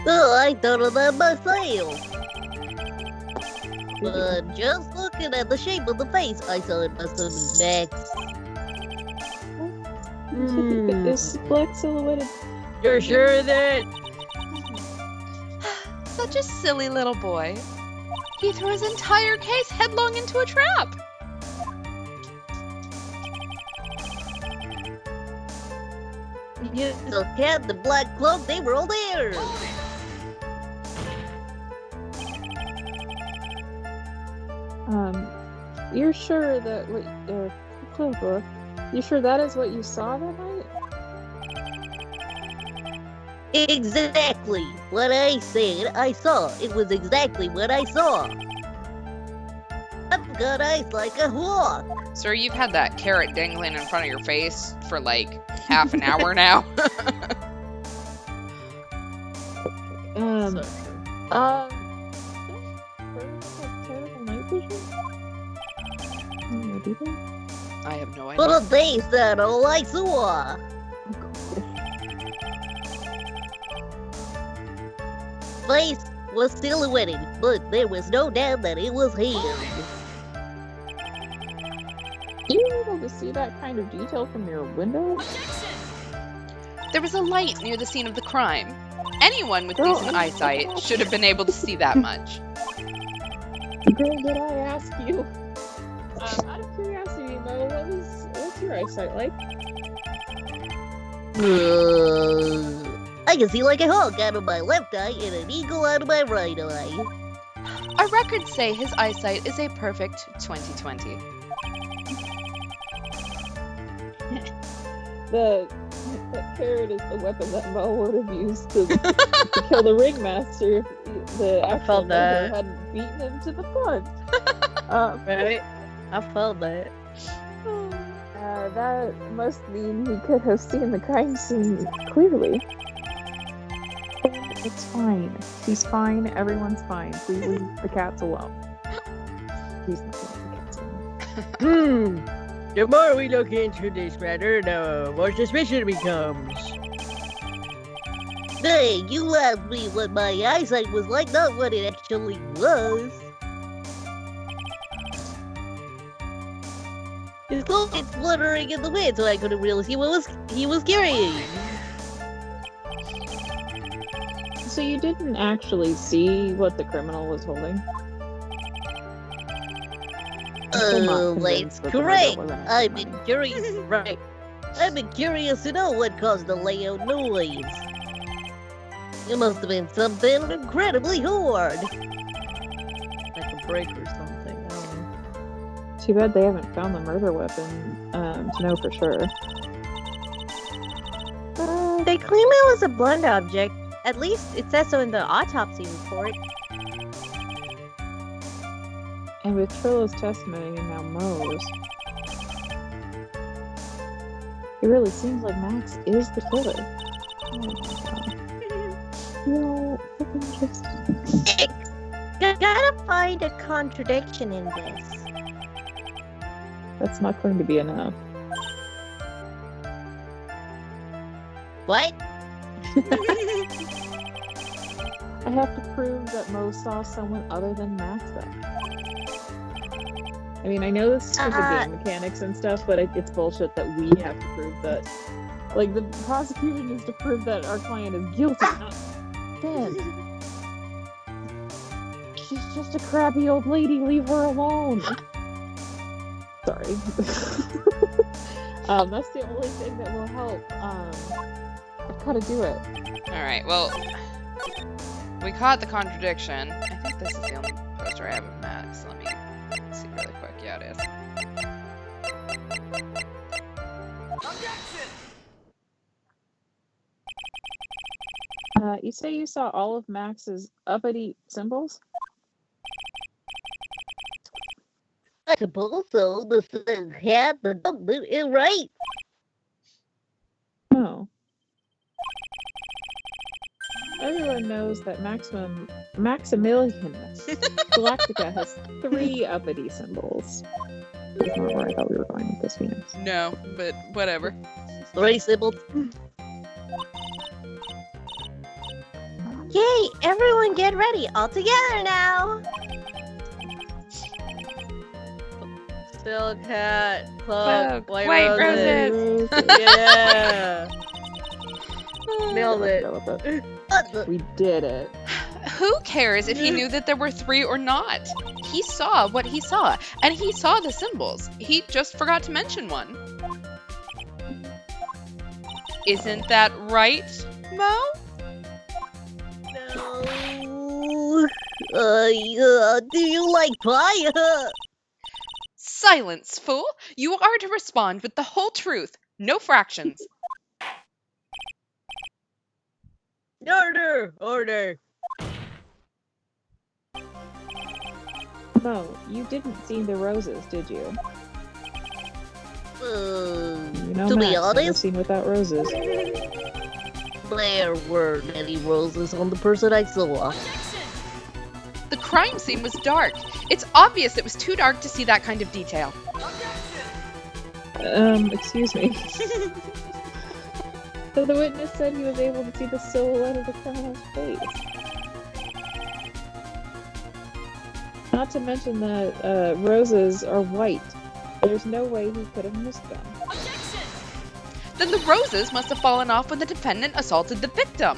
Oh, I thought of that myself. But just looking at the shape of the face, I saw it must have been Max. This black silhouetted. You're sure of that? Such a silly little boy. He threw his entire case headlong into a trap. You the cat, the black cloak, they were all there. You're sure that Clover, you sure that is what you saw that night? Exactly what I said I saw. It was exactly what I saw. I've got eyes like a hawk. Sir, you've had that carrot dangling in front of your face for like half an hour now. Um, So true. Birds have terrible night vision? Do they? I have no But idea. a base that all I saw. Face was silhouetted, but there was no doubt that it was him. You were able to see that kind of detail from your window? There was a light near the scene of the crime. Anyone with Girl, decent I- eyesight should have been able to see that much. Girl, did I ask you? Out of curiosity, Mo, what's your eyesight like? I can see like a hawk out of my left eye and an eagle out of my right eye. Our records say his eyesight is a perfect 20/20. That carrot is the weapon that Mo would have used to kill the ringmaster if the I actual felt murderer that. hadn't beaten him to the punch. Right? I felt that. That must mean he could have seen the crime scene clearly. It's fine. He's fine. Everyone's fine. Please leave the cats alone. He's not leaving the cats alone. The more we look into this matter, the more suspicious it becomes. Hey, you asked me what my eyesight was like, not what it actually was. It's fluttering in the wind, so I couldn't really see what he was carrying. So you didn't actually see what the criminal was holding? I'm still not That's convinced that the murder correct. wasn't actually I've been money. curious, right? I've been curious to know what caused the loud noise. It must have been something incredibly hard. Like a break or something. I don't know. Too bad they haven't found the murder weapon to know for sure. They claim it was a blunt object. At least it says so in the autopsy report. And with Trilla's testimony and now Mo's, it really seems like Max is the killer. Oh my god. No, freaking just... Gotta find a contradiction in this. That's not going to be enough. What? I have to prove that Mo saw someone other than Max then. I mean, I know this is just the game mechanics and stuff, but it's bullshit that we have to prove that. Like, the prosecution needs to prove that our client is guilty, not dead. She's just a crappy old lady, leave her alone. Sorry. That's the only thing that will help. I've gotta do it. Alright, well, we caught the contradiction. I think this is the only poster I have of Max. Let me see really quick. Yeah, it is. You say you saw all of Max's uppity symbols? I suppose so. The hat, the dog, it's right. No. Everyone knows that Maximilian Galactica has 3 uppity symbols. That's not where I thought we were going with this, Phoenix. No, but whatever. 3 symbols. Yay! Everyone get ready, all together now. Silk hat, Cloak, cloak, white, white roses. roses. Yeah. Nailed it. What the? We did it. Who cares if he knew that there were 3 or not? He saw what he saw, and he saw the symbols. He just forgot to mention one. Isn't that right, Mo? No. Do you like pie? Silence, fool! You are to respond with the whole truth, no fractions. Order! Order! Mo, you didn't see the roses, did you? You know, To be Max, never honest, seen without roses. there were many roses on the person I saw. The crime scene was dark. It's obvious it was too dark to see that kind of detail. Excuse me. So the witness said he was able to see the silhouette of the criminal's face. Not to mention that roses are white. There's no way he could have missed them. Then the roses must have fallen off when the defendant assaulted the victim.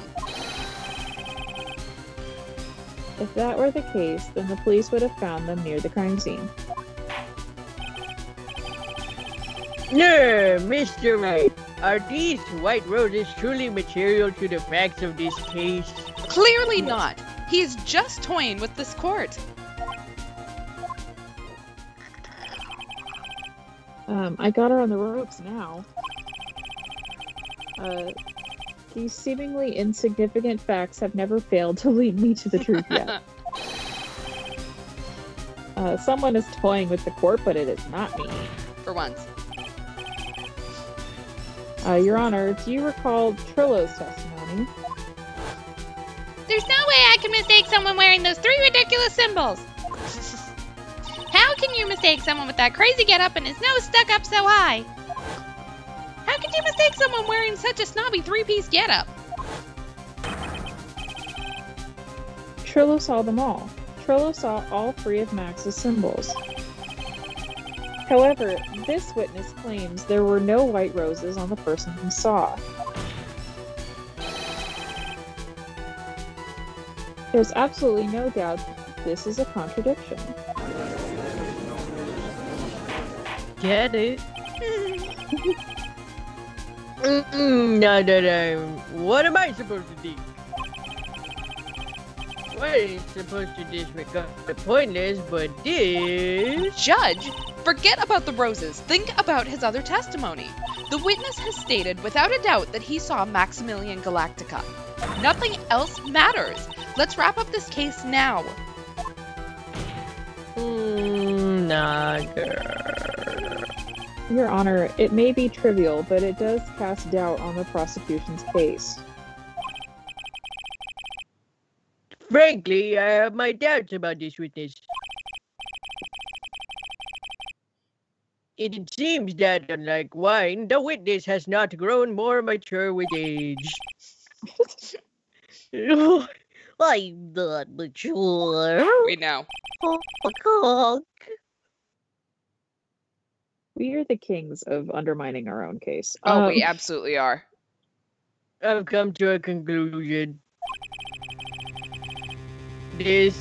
If that were the case, then the police would have found them near the crime scene. No, Mr. Wright. Are these white roses truly material to the facts of this case? Clearly not. He is just toying with this court. I got her on the ropes now. These seemingly insignificant facts have never failed to lead me to the truth yet. Someone is toying with the court, but it is not me. For once. Your Honor, do you recall Trillo's testimony? There's no way I can mistake someone wearing those 3 ridiculous symbols. How can you mistake someone with that crazy getup and his nose stuck up so high? How could you mistake someone wearing such a snobby 3-piece getup? Trillo saw them all. Trillo saw all 3 of Max's symbols. However, this witness claims there were no white roses on the person he saw. There's absolutely no doubt this is a contradiction. Get it? No. What am I supposed to do? Well, it's supposed to disregard the pointless, but this... Judge, forget about the roses. Think about his other testimony. The witness has stated without a doubt that he saw Maximilian Galactica. Nothing else matters. Let's wrap up this case now. Nah, girl. Your Honor, it may be trivial, but it does cast doubt on the prosecution's case. Frankly, I have my doubts about this witness. It seems that, unlike wine, the witness has not grown more mature with age. I'm not mature. We know. Oh, We are the kings of undermining our own case. Oh, we absolutely are. I've come to a conclusion. This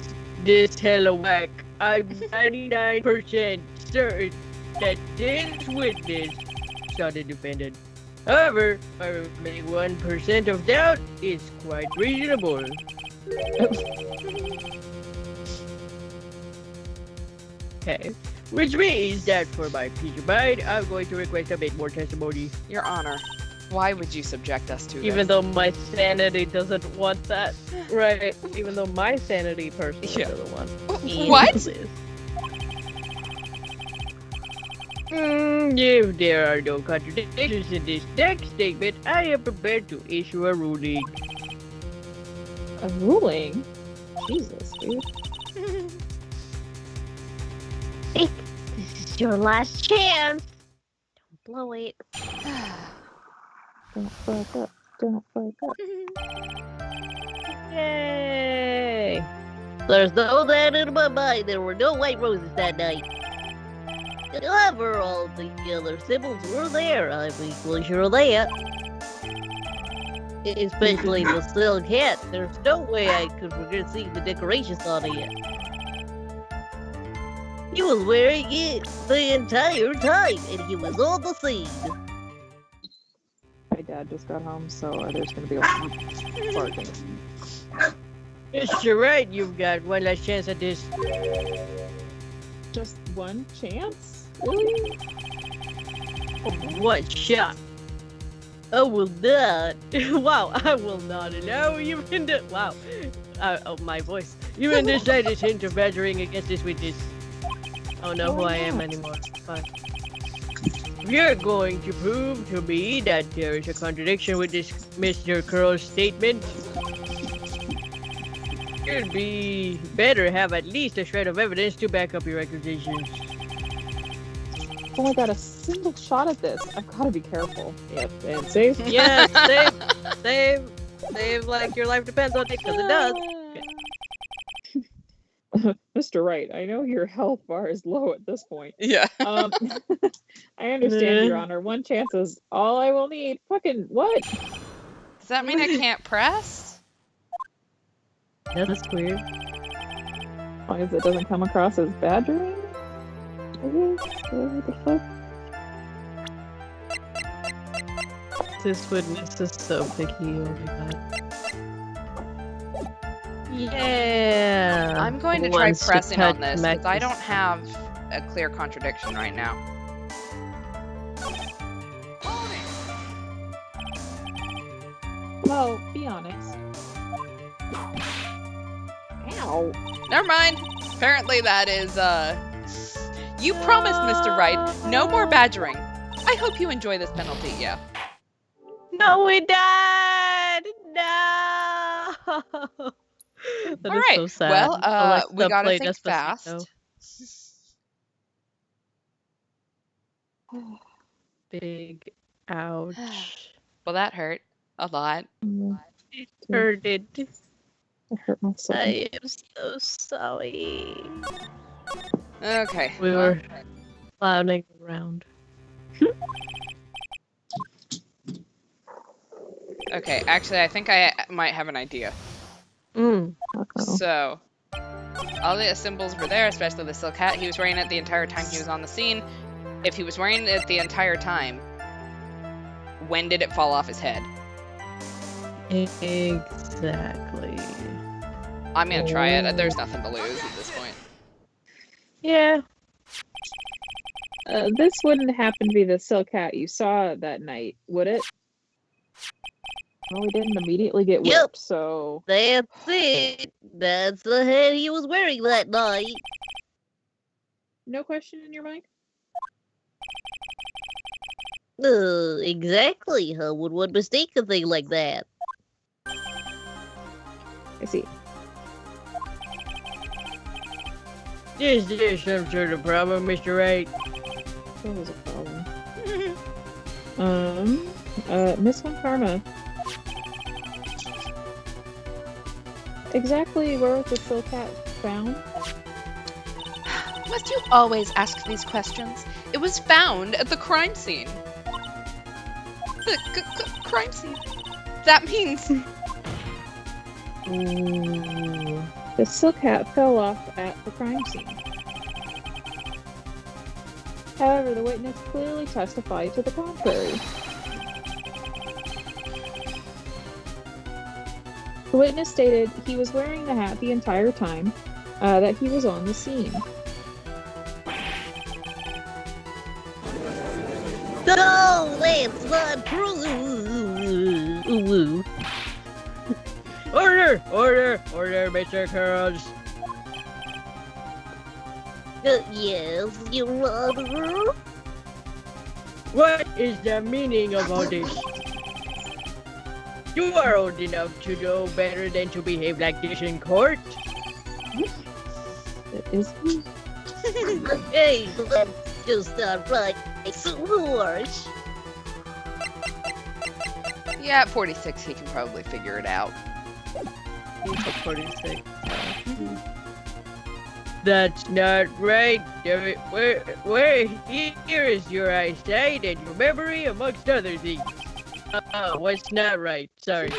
hella whack. I'm 99% certain that this witness saw the defendant. However, my remaining 1% of doubt is quite reasonable. Okay. Which means that for my peace of mind, I'm going to request a bit more testimony. Your Honor, why would you subject us to Even this? though my sanity doesn't want that. Right. Even though my sanity personally Yeah. doesn't want What? this. If there are no contradictions in this next statement, I am prepared to issue a ruling. A ruling? Jesus, dude. This is your last chance. Don't blow it. Don't fuck up. Don't fuck up. Yay! There's no doubt in my mind there were no white roses that night. However, all the other symbols were there. I'm equally sure of that. Especially the silk hat. There's no way I could forget seeing the decorations on it. He was wearing it the entire time, and he was on the scene. My dad just got home, so there's gonna be a lot of barking. Mr. Right, you've got one last chance at this. Just one chance? Really? One shot. I will not. Wow, I will not allow you in the... Wow. Oh, my voice. You in the slightest hint of badgering against this witness. I don't know who I am anymore. Fine. You're going to prove to me that there is a contradiction with this Mr. Curl's statement. It'd be better have at least a shred of evidence to back up your accusations. Oh my god, a single shot at this. I've gotta be careful. Yep, and save. Yes, save like your life depends on it, because it does. Mr. Wright, I know your health bar is low at this point. Yeah. I understand, Your Honor. One chance is all I will need. Fucking what? Does that mean I can't press? That's weird. As long as it doesn't come across as badgering? What the fuck? This witness is so picky, oh my god. Yeah. I'm going to try Wants to pressing on touch this because I Max's- don't have a clear contradiction right now. Well, be honest. Ow. Never mind. Apparently that is, You promised, Mr. Wright, no more badgering. I hope you enjoy this penalty, yeah. No, we died! No! That All is right. so sad. Well, Alexa we gotta played think fast. Despacito. Big ouch. Well, that hurt a lot. It hurted. I hurt myself. I am so sorry. Okay. We were clowning around. Okay, actually, I think I might have an idea. Uh-oh. So, all the symbols were there, especially the silk hat. He was wearing it the entire time he was on the scene. If he was wearing it the entire time, when did it fall off his head? Exactly. I'm gonna try it. There's nothing to lose at this point. Yeah. This wouldn't happen to be the silk hat you saw that night, would it? Well, we didn't immediately get whipped, Yep. so... That's it. That's the hat he was wearing that night. No question in your mind? Exactly. How would one mistake a thing like that? I see. Is there some sort of problem, Mr. Wright? That was a problem. Miss Von Karma. Exactly where was the silk hat found? Must you always ask these questions? It was found at the crime scene. The crime scene. That means... Ooh. The silk hat fell off at the crime scene. However, the witness clearly testified to the contrary. The witness stated he was wearing the hat the entire time that he was on the scene. No, that's not true. Order! Order! Order, Mr. Curls! Yes, Your Honor. What is the meaning of all this? You are old enough to know better than to behave like this in court. Is he? Hey, that's just not right. It's so harsh. Yeah, at 46, he can probably figure it out. He's a 46. That's not right. Where here is your eyesight and your memory, amongst other things. What's not right? Sorry.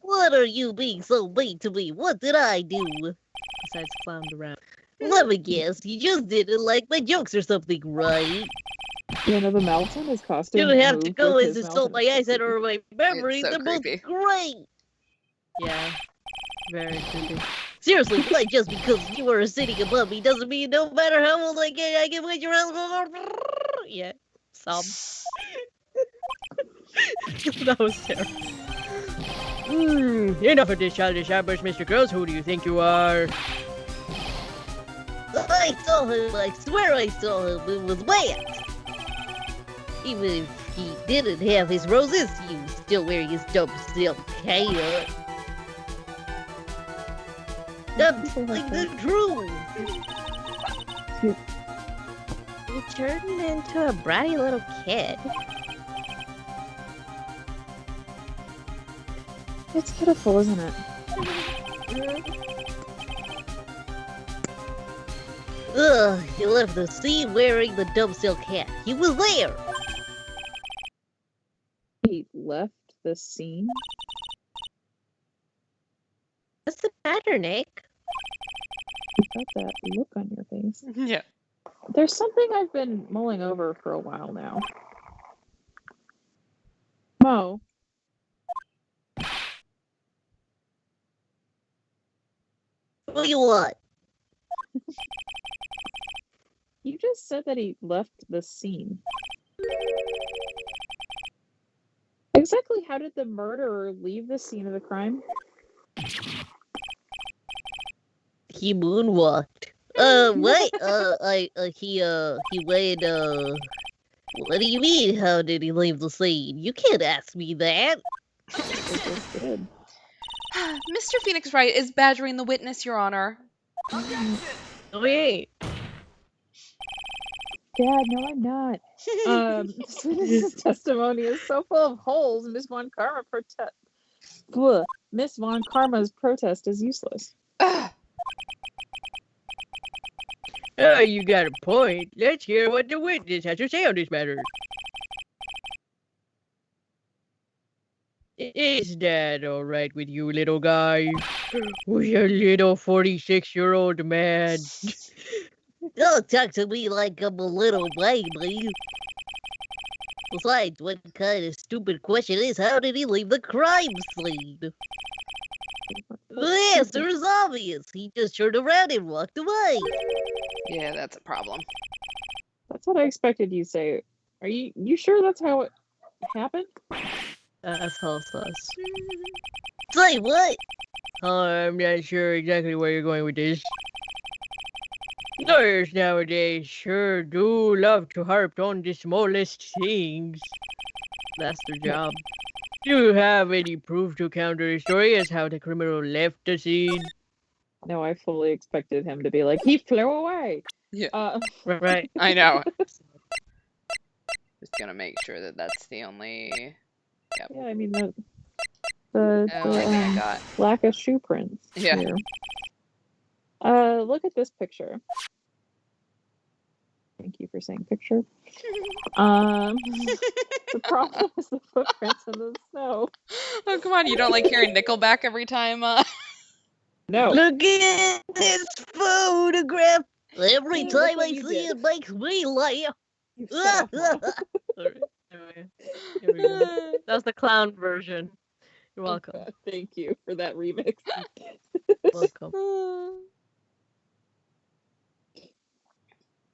What are you being so mean to me? What did I do? Besides clowned around. Let me guess, you just didn't like my jokes or something, right? Yeah, no, the mouths on his costume. You don't have to moved go with and his mouth insult and my his eyesight or my memory. It's so They're both creepy. great. Yeah. Very creepy. Seriously, like just because you are sitting above me doesn't mean no matter how old I can put your hands. Yeah. Some. That was terrible. Enough of this childish ambush, Mr. Krause. Who do you think you are? I saw him. I swear I saw him. It was wet. Even if he didn't have his roses, he was still wearing his dumb silk hair. I'm telling the truth. You turned into a bratty little kid. It's pitiful, isn't it? Ugh, he left the scene wearing the dumb silk hat. He was there. He left the scene. What's the matter, Nick? You got that look on your face. Yeah. There's something I've been mulling over for a while now. Mo, What do you want? you just said that he left the scene. Exactly how did the murderer leave the scene of the crime? He moonwalked. What? He went, what do you mean, how did he leave the scene? You can't ask me that. It was good. Mr. Phoenix Wright is badgering the witness, Your Honor. Oh, he Dad, no, I'm not. This witness's testimony is so full of holes. Miss Von Karma's protest is useless. Ugh. Oh, you got a point. Let's hear what the witness has to say on this matter. Is that all right with you, little guy? With a little 46-year-old man. Don't talk to me like I'm a little baby. Besides, what kind of stupid question is how did he leave the crime scene? The answer is obvious. He just turned around and walked away. Yeah, that's a problem. That's what I expected you to say. Are you sure that's how it happened? That's all sus. Say what? I'm not sure exactly where you're going with this. Lawyers nowadays sure do love to harp on the smallest things. That's their job. Do you have any proof to counter the story as how the criminal left the scene? No, I fully expected him to be like, he flew away. Yeah. Right. I know. Just gonna make sure that that's the only. Yep. Yeah, I mean the Only thing I got. lack of shoe prints. Yeah. Here. Look at this picture. Thank you for saying picture. The problem is the footprints in the snow. Oh, come on. You don't like hearing Nickelback every time? No. Look at this photograph. Every Yeah, look time what I you see did. it makes me laugh. You shut up, Mom. Alright, anyway, here we go. That was the clown version. You're welcome. God, thank you for that remix. Welcome.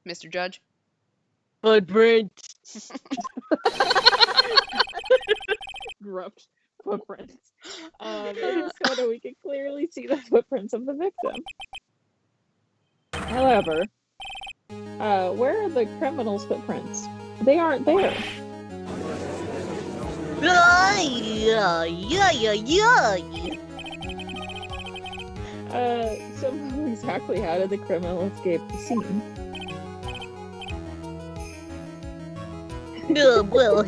Mr. Judge? Footprints. Gruffed footprints. In this photo, we can clearly see the footprints of the victim. However, where are the criminal's footprints? They aren't there. Ay, ay, ay, ay, ay. So exactly how did the criminal escape the scene? Well,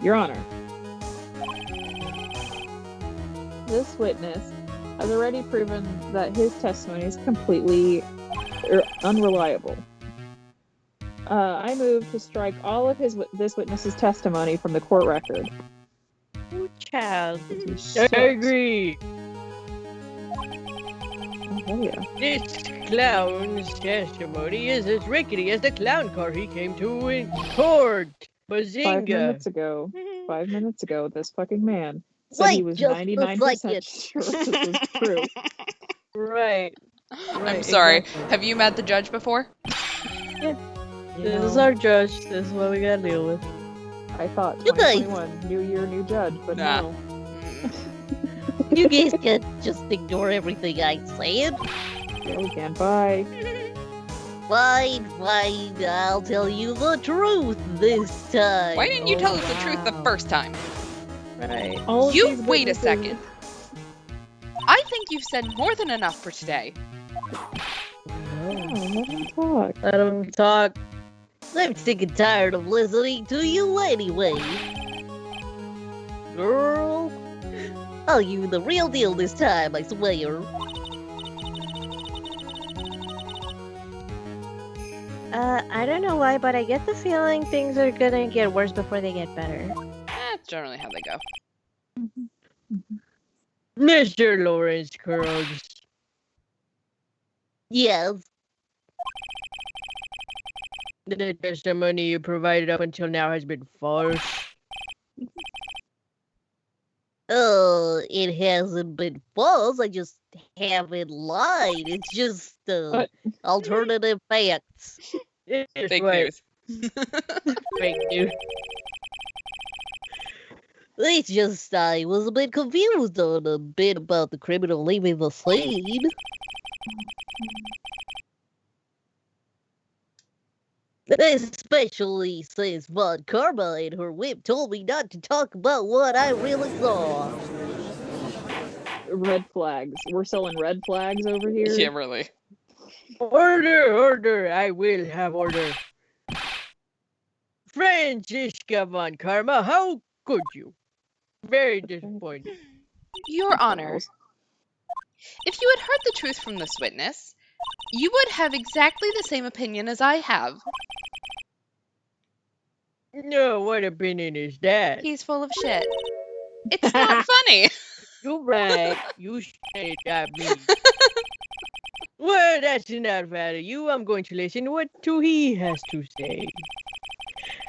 Your Honor, this witness has already proven that his testimony is completely unreliable. I move to strike all of this witness's testimony from the court record. Oh, child. He I sucks. agree. Oh, hell yeah. This clown's testimony is as rickety as the clown car he came to in court. 5 Bazinga. minutes ago. 5 minutes ago, this fucking man said he Wait, was just 99% like it. sure this was true. Right. I'm sorry. exactly. Have you met the judge before? You This is know, our judge. This is what we gotta deal with. I thought You guys- 2021, new year, new judge, but Nah. no. You guys can't just ignore everything I said. Yeah, we can. Bye. Fine, I'll tell you the truth this time. Why didn't you tell Oh, us the truth the wow. first time? Right. All of You these wait a witnesses- second. I think you've said more than enough for today. Oh, let him talk. Let him talk. I'm sick and tired of listening to you anyway. Girl, I'll give you the real deal this time, I swear. I don't know why, but I get the feeling things are gonna get worse before they get better. That's generally how they go. Mr. Lawrence Curls. Yes, The testimony you provided up until now has been false. it hasn't been false, I just haven't lied. It's just, What? alternative facts. It's Fake right. news. Fake news. It's just, I was a bit confused on a bit about the criminal leaving the scene. Especially since Von Karma and her whip told me not to talk about what I really saw. Red flags. We're selling red flags over here. Yeah, really. Order! I will have order. Franziska von Karma, how could you? Very disappointed. Your Honor, if you had heard the truth from this witness, you would have exactly the same opinion as I have. No, what opinion is that? He's full of shit. It's not funny. You're right. You said it, not me. Well, that's enough out of you. I'm going to listen to what he has to say.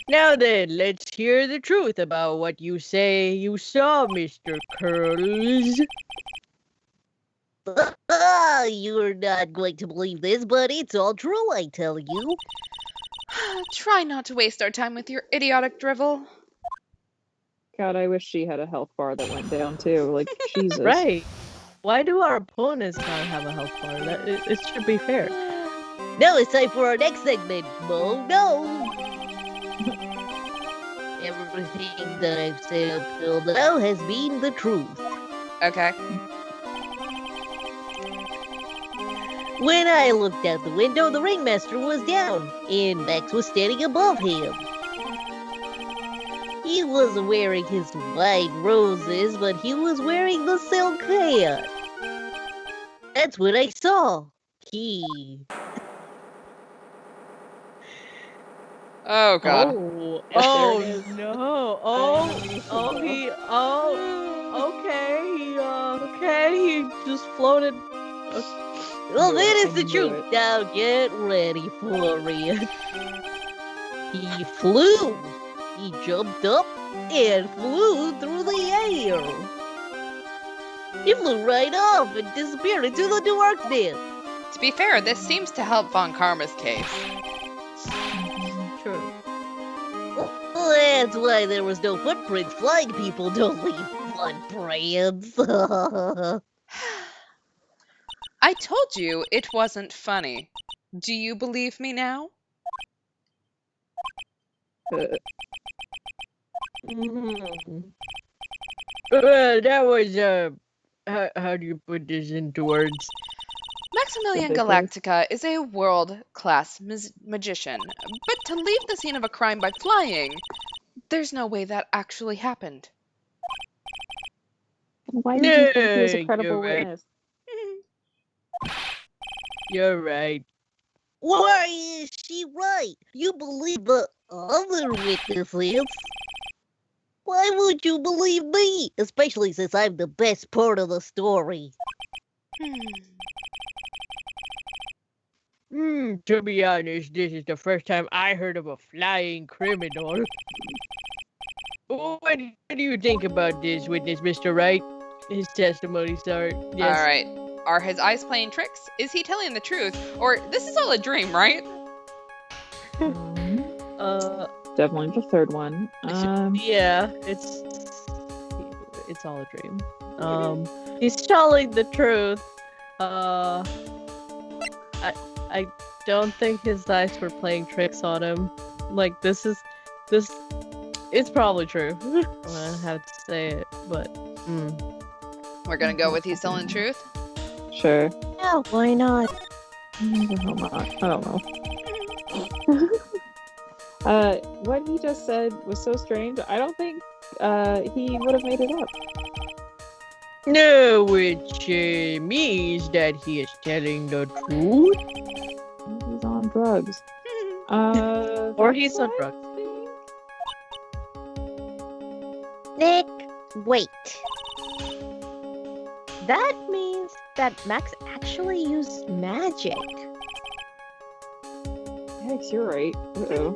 Now then, let's hear the truth about what you say you saw, Mr. Curls. You're not going to believe this, but it's all true, I tell you. Try not to waste our time with your idiotic drivel. God, I wish she had a health bar that went down too. Like, Jesus. Right. Why do our opponents not have a health bar? It should be fair. Now it's time for our next segment. Oh no! Everything that I've said up till now has been the truth. Okay. When I looked out the window, the ringmaster was down, and Max was standing above him. He wasn't wearing his white roses, but he was wearing the silk hat. That's what I saw. He. Oh, God. Oh, There it is. no. Okay. He just floated. Well, knew that it, is I the knew truth. it. Now get ready for it. He flew. He jumped up and flew through the air. He flew right off and disappeared into the darkness. To be fair, this seems to help Von Karma's case. True. That's why there was no footprints. Flying people don't leave footprints. I told you it wasn't funny. Do you believe me now? Mhm. That was how do you put this into words? Maximilian Ridiculous. Galactica is a world-class magician, but to leave the scene of a crime by flying, there's no way that actually happened. Why did you think he was a Yeah, credible you're right. witness? You're right. Why is she right? You believe the other witnesses? Why would you believe me? Especially since I'm the best part of the story. To be honest, this is the first time I heard of a flying criminal. What do you think about this witness, Mr. Wright? His testimony, sorry. Yes. All right. Are his eyes playing tricks? Is he telling the truth? Or this is all a dream, right? Definitely the third one. Yeah, it's all a dream. He's telling the truth. I don't think his eyes were playing tricks on him. Like this. It's probably true. I have to say it, but. We're gonna go with he's telling the truth. Sure. Yeah, why not? I don't know. What he just said was so strange. I don't think he would have made it up. No, which means that he is telling the truth. He's on drugs. Or he's on what? drugs. Nick, wait. That means that Max actually used magic. Hex, you're right. Uh-oh.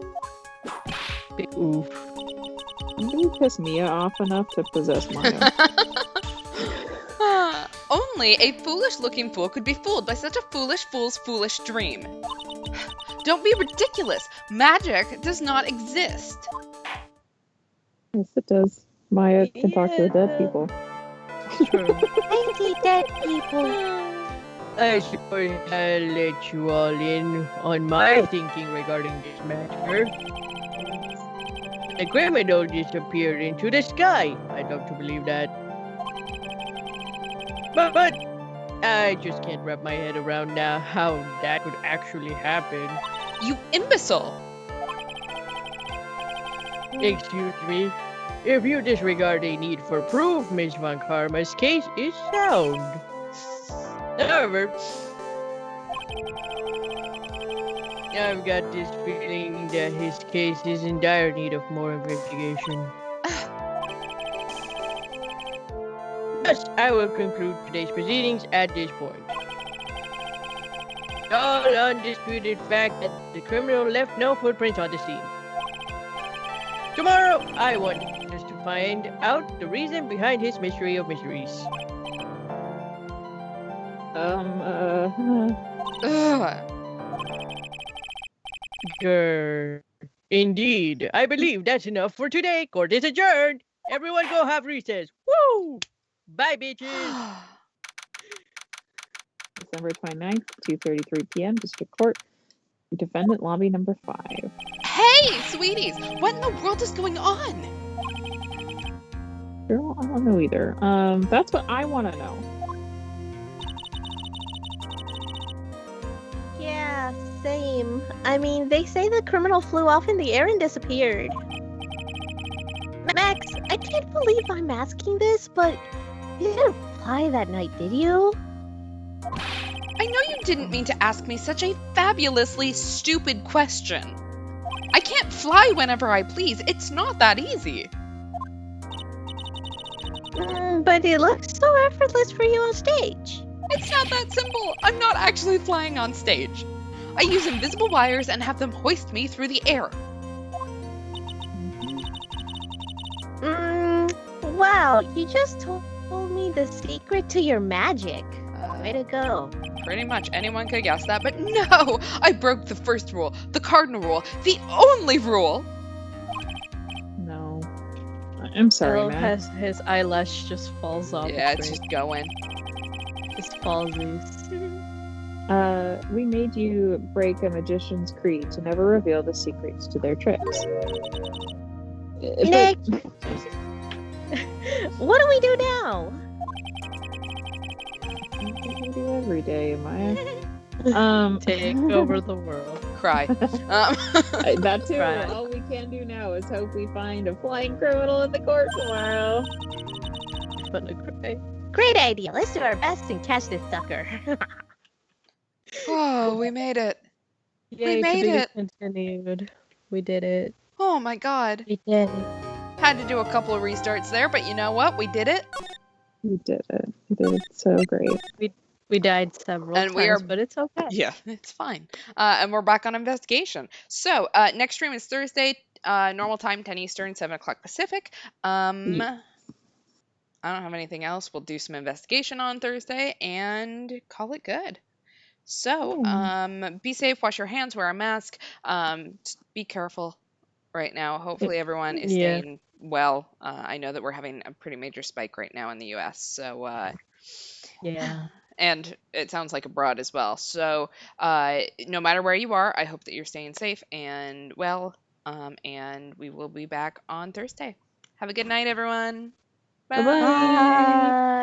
Oof. Somebody pissed Mia off enough to possess Maya. Only a foolish-looking fool could be fooled by such a foolish fool's foolish dream. Don't be ridiculous. Magic does not exist. Yes, it does. Maya can talk to the dead people. True. Anti-dead people. I suppose I'll let you all in on my thinking regarding this matter. The criminal disappeared into the sky. I'd love to believe that. But I just can't wrap my head around now how that could actually happen. You imbecile! Excuse me. If you disregard a need for proof, Miss Von Karma's case is sound. However, I've got this feeling that his case is in dire need of more investigation. Thus, I will conclude today's proceedings at this point. All undisputed fact that the criminal left no footprints on the scene. Tomorrow, I want us to find out the reason behind his mystery of mysteries. Ugh. Grr. Indeed. I believe that's enough for today. Court is adjourned. Everyone go have recess. Woo! Bye, bitches. December 29th, 2:33 p.m. District Court. Defendant lobby number 5. Hey, sweeties! What in the world is going on? Girl, I don't know either. That's what I want to know. Yeah, same. I mean, they say the criminal flew off in the air and disappeared. Max, I can't believe I'm asking this, but you didn't fly that night, did you? I know you didn't mean to ask me such a fabulously stupid question. I can't fly whenever I please. It's not that easy. But it looks so effortless for you on stage. It's not that simple. I'm not actually flying on stage. I use invisible wires and have them hoist me through the air. Wow, you just told me the secret to your magic. Way to go. Pretty much anyone could guess that, but no! I broke the first rule, the cardinal rule, the only rule! No. I'm sorry, man. His eyelash just falls off. Yeah, it's just going. Just falls loose. We made you break a magician's creed to never reveal the secrets to their tricks. Nick, what do we do now? We do every day, Maya. Take over the world. Cry. That too. Right. All we can do now is hope we find a flying criminal in the court tomorrow. But a cry. Great idea. Let's do our best and catch this sucker. Oh, we made it. Yay, made to be it. continued. We did it. Oh my god. We did it. Had to do a couple of restarts there, but you know what? We did it. We did it. We did it so great. We died several And times, we are- but it's okay. Yeah, it's fine. And we're back on investigation. So next stream is Thursday, normal time, 10 Eastern, 7 o'clock Pacific. I don't have anything else. We'll do some investigation on Thursday and call it good. So be safe, wash your hands, wear a mask. Just be careful right now. Hopefully everyone is Yeah. staying well. I know that we're having a pretty major spike right now in the US. So Yeah. and it sounds like abroad as well. So no matter where you are, I hope that you're staying safe and well. And we will be back on Thursday. Have a good night, everyone. Bye. Bye-bye. Bye.